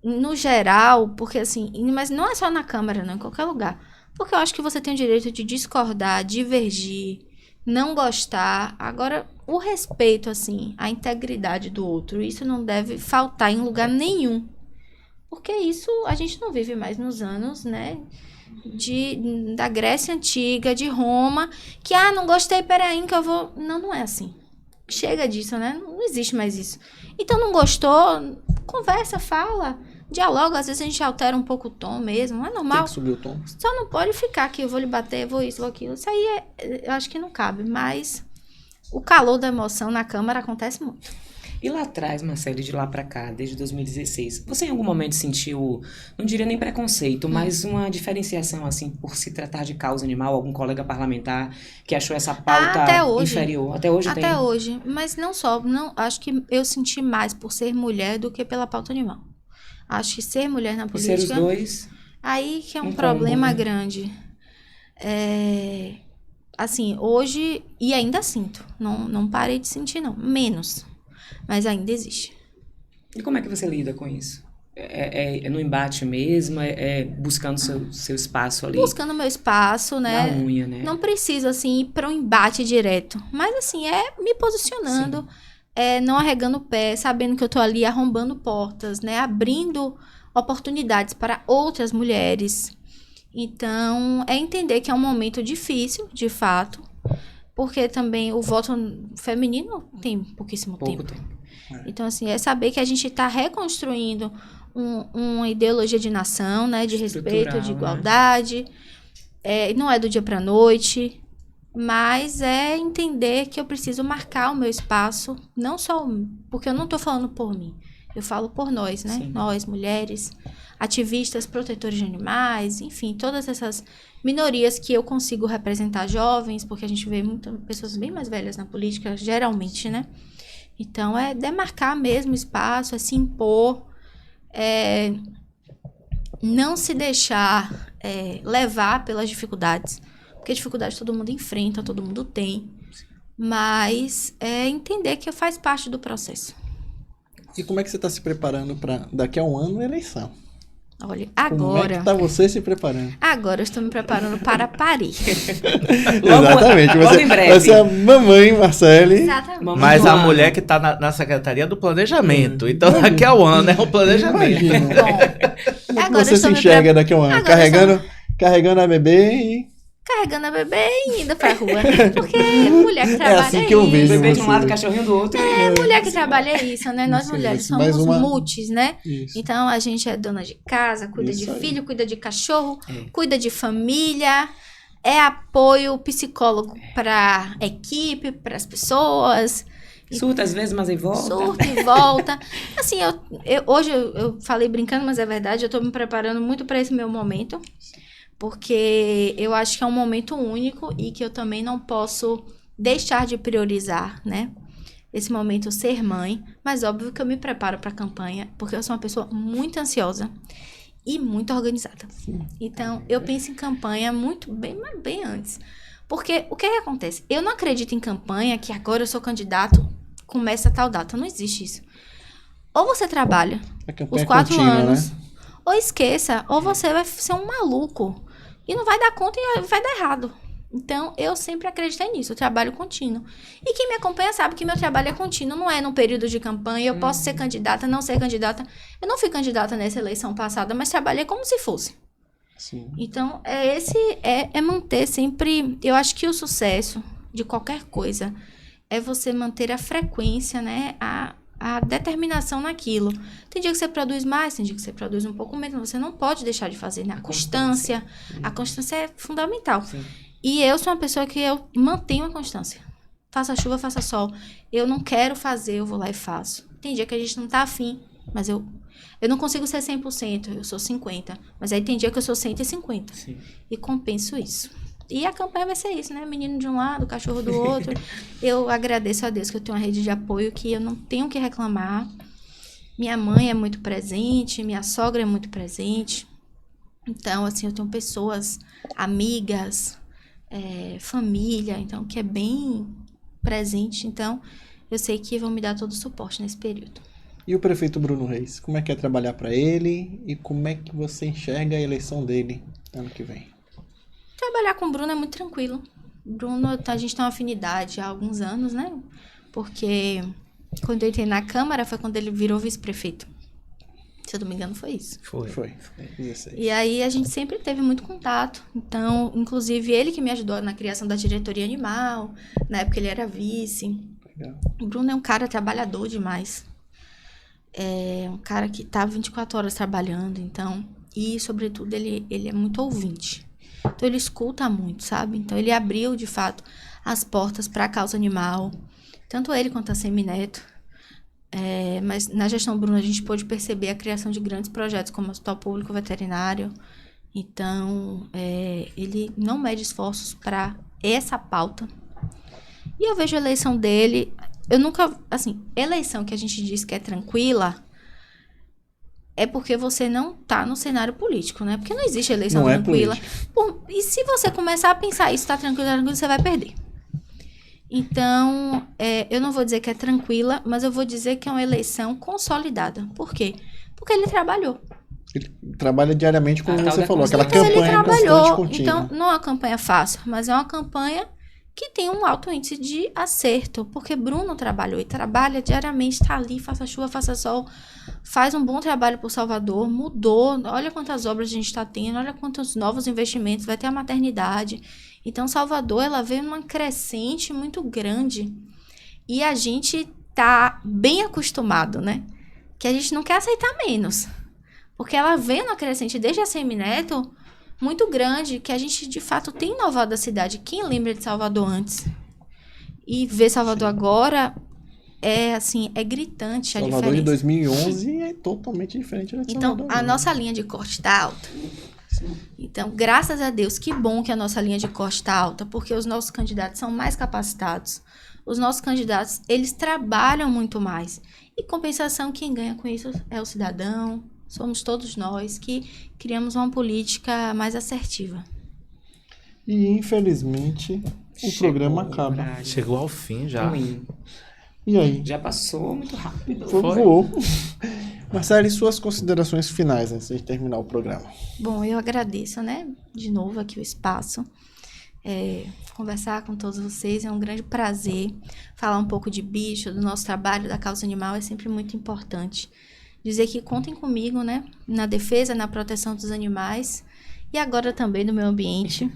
D: No geral, porque assim... Mas não é só na Câmara, não, em qualquer lugar. Porque eu acho que você tem o direito de discordar, divergir, não gostar. Agora, o respeito, assim, a integridade do outro, isso não deve faltar em lugar nenhum. Porque isso a gente não vive mais nos anos, né, da Grécia Antiga, de Roma, que, não gostei, peraí, que eu vou... Não é assim. Chega disso, né? Não existe mais isso. Então, não gostou? Conversa, fala... Dialoga, às vezes a gente altera um pouco o tom mesmo, é normal.
A: Tem que subir o tom.
D: Só não pode ficar aqui, eu vou lhe bater, vou isso, vou aquilo. Isso aí eu acho que não cabe, mas o calor da emoção na Câmara acontece muito.
B: E lá atrás, Marcele, de lá pra cá, desde 2016, você em algum momento sentiu, não diria nem preconceito, mas uma diferenciação, assim, por se tratar de causa animal, algum colega parlamentar que achou essa pauta
D: até hoje.
B: inferior? Até hoje tem?
D: Até hoje, mas não só, acho que eu senti mais por ser mulher do que pela pauta animal. Acho que ser mulher na política...
B: E ser os dois?
D: Aí que é um problema grande. Assim, hoje... E ainda sinto. Não parei de sentir, não. Menos. Mas ainda existe.
B: E como é que você lida com isso? É no embate mesmo? É buscando seu espaço ali?
D: Buscando meu espaço, né?
B: Na unha, né?
D: Não preciso, assim, ir para um embate direto. Mas, assim, me posicionando...
B: Sim.
D: Não arregando o pé, sabendo que eu tô ali arrombando portas, né? Abrindo oportunidades para outras mulheres. Então, entender que é um momento difícil, de fato, porque também o voto feminino tem pouquíssimo tempo. Então, assim, é saber que a gente está reconstruindo uma ideologia de nação, né? De respeito, de igualdade. Né? Não é do dia para a noite. Mas é entender que eu preciso marcar o meu espaço, não só... Porque eu não estou falando por mim, eu falo por nós, né? Sim. Nós, mulheres, ativistas, protetores de animais, enfim, todas essas minorias que eu consigo representar, jovens, porque a gente vê muitas pessoas bem mais velhas na política, geralmente, né? Então, é demarcar mesmo espaço, é se impor, não se deixar levar pelas dificuldades. Porque dificuldade todo mundo enfrenta, todo mundo tem. Mas entender que faz parte do processo.
A: E como é que você está se preparando para daqui a um ano a eleição?
D: Olha, agora...
A: Como é que está você se preparando?
D: Agora eu estou me preparando para parir.
A: Exatamente.
B: Logo em breve.
A: Você é a mamãe, Marcele.
D: Exatamente.
C: Mas a mulher que está na Secretaria do Planejamento. Então, daqui a um ano é o planejamento.
D: Bom,
A: Como você se enxerga daqui a um ano? Carregando a bebê e...
D: Carregando a bebê e indo pra rua. Porque mulher que trabalha
A: assim que eu vejo.
B: Bebê de um lado, cachorrinho do outro.
D: Mulher que trabalha é isso, né? Nós mulheres somos multis, né?
A: Isso.
D: Então, a gente é dona de casa, cuida de filho, cuida de cachorro, cuida de família, é apoio psicólogo pra equipe, pras pessoas.
B: Surta às vezes, mas aí volta.
D: Surta e volta. Assim, hoje eu falei brincando, mas é verdade, eu tô me preparando muito pra esse meu momento. Porque eu acho que é um momento único e que eu também não posso deixar de priorizar, né? Esse momento ser mãe. Mas óbvio que eu me preparo para a campanha, porque eu sou uma pessoa muito ansiosa. e muito organizada. Então, eu penso em campanha muito bem antes. Porque o que acontece? Eu não acredito em campanha que agora eu sou candidato, começa tal data. Não existe isso. Ou você trabalha os 4 anos, né? Ou esqueça, ou você vai ser um maluco. E não vai dar conta e vai dar errado. Então, eu sempre acreditei nisso, eu trabalho contínuo. E quem me acompanha sabe que meu trabalho é contínuo, não é no período de campanha, eu posso ser candidata, não ser candidata. Eu não fui candidata nessa eleição passada, mas trabalhei como se fosse.
A: Sim.
D: Então, é manter sempre... Eu acho que o sucesso de qualquer coisa é você manter a frequência, né? A determinação naquilo. Tem dia que você produz mais, tem dia que você produz um pouco menos. Você não pode deixar de fazer, né? A constância é fundamental. Sim. E eu sou uma pessoa que eu mantenho a constância. Faça chuva, faça sol. Eu não quero fazer, eu vou lá e faço. Tem dia que a gente não tá afim, mas eu não consigo ser 100%, eu sou 50%. Mas aí tem dia que eu sou 150%. Sim. E compenso isso. E a campanha vai ser isso, né? Menino de um lado, cachorro do outro. Eu agradeço a Deus que eu tenho uma rede de apoio que eu não tenho que reclamar. Minha mãe é muito presente, minha sogra é muito presente. Então, assim, eu tenho pessoas, amigas, família, então, que é bem presente. Então, eu sei que vão me dar todo o suporte nesse período.
A: E o prefeito Bruno Reis? Como é que é trabalhar para ele? E como é que você enxerga a eleição dele ano que vem?
D: Trabalhar com o Bruno é muito tranquilo. Bruno, a gente tem uma afinidade há alguns anos, né? Porque quando eu entrei na Câmara foi quando ele virou vice-prefeito. Se eu não me engano, foi isso.
A: Foi.
D: E aí a gente sempre teve muito contato. Então, inclusive, ele que me ajudou na criação da diretoria animal. Na época ele era vice. Legal. O Bruno é um cara trabalhador demais. É um cara que tá 24 horas trabalhando. Então, e sobretudo ele é muito ouvinte. Então, ele escuta muito, sabe? Então, ele abriu, de fato, as portas para a causa animal. Tanto ele quanto a Semineto. Mas na gestão Bruno, a gente pôde perceber a criação de grandes projetos, como o Hospital Público Veterinário. Então, ele não mede esforços para essa pauta. E eu vejo a eleição dele... Eu nunca... Assim, eleição que a gente diz que é tranquila... É porque você não tá no cenário político, né? Porque não existe eleição tranquila. E se você começar a pensar isso, tá tranquilo, você vai perder. Então, eu não vou dizer que é tranquila, mas eu vou dizer que é uma eleição consolidada. Por quê? Porque ele trabalhou.
A: Ele trabalha diariamente, como você falou, aquela
D: campanha
A: constante,
D: ele trabalhou.
A: Contínua.
D: Então, não é uma campanha fácil, mas é uma campanha que tem um alto índice de acerto, porque Bruno trabalhou e trabalha diariamente, está ali, faça chuva, faça sol, faz um bom trabalho por Salvador, mudou, olha quantas obras a gente está tendo, olha quantos novos investimentos, vai ter a maternidade. Então, Salvador, ela veio numa crescente muito grande e a gente tá bem acostumado, né? Que a gente não quer aceitar menos, porque ela veio numa crescente desde a Semineto muito grande, que a gente, de fato, tem inovado a cidade. Quem lembra de Salvador antes? E ver Salvador agora é gritante a diferença.
A: Salvador de 2011 é totalmente diferente de Salvador.
D: Então, a nossa linha de corte está alta. Sim. Então, graças a Deus, que bom que a nossa linha de corte está alta, porque os nossos candidatos são mais capacitados. Os nossos candidatos, eles trabalham muito mais. E, compensação, quem ganha com isso é o cidadão. Somos todos nós que criamos uma política mais assertiva.
A: E, infelizmente, o programa acaba.
C: Chegou ao fim já.
A: E aí?
B: Já passou muito rápido.
A: Voou. Marcele, suas considerações finais antes de terminar o programa.
D: Bom, eu agradeço, né? De novo aqui o espaço. Conversar com todos vocês é um grande prazer. Falar um pouco de bicho, do nosso trabalho, da causa animal é sempre muito importante. Dizer que contem comigo, né? Na defesa, na proteção dos animais e agora também do meio ambiente.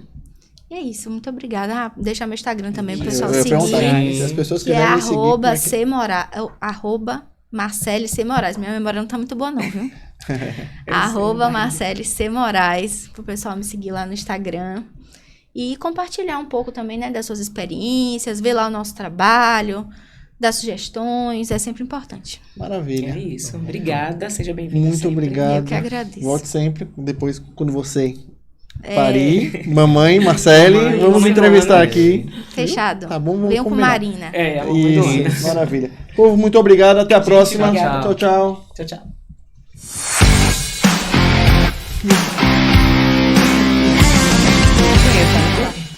D: E é isso, muito obrigada. Deixa meu Instagram também para o pessoal seguir.
A: Se as pessoas
D: que
A: quiserem
D: @ Marcele C. Moraes. Minha memória não tá muito boa não, viu? @ Marcele C. Moraes, para o pessoal me seguir lá no Instagram. E compartilhar um pouco também, né, das suas experiências, ver lá o nosso trabalho, dar sugestões, é sempre importante.
A: Maravilha.
B: É isso, obrigada, seja bem-vinda.
A: Muito
B: sempre.
A: obrigado.
D: Eu que agradeço.
A: Volte sempre, depois quando você parir, mamãe, Marcele, vamos entrevistar aqui.
D: Fechado.
A: Tá bom, vamos
D: Venham com
A: combinar.
D: Marina.
A: Isso, maravilha. Povo, muito obrigado, até a próxima.
B: Obrigado.
A: Tchau, tchau.
B: Tchau, tchau.
D: Obrigada.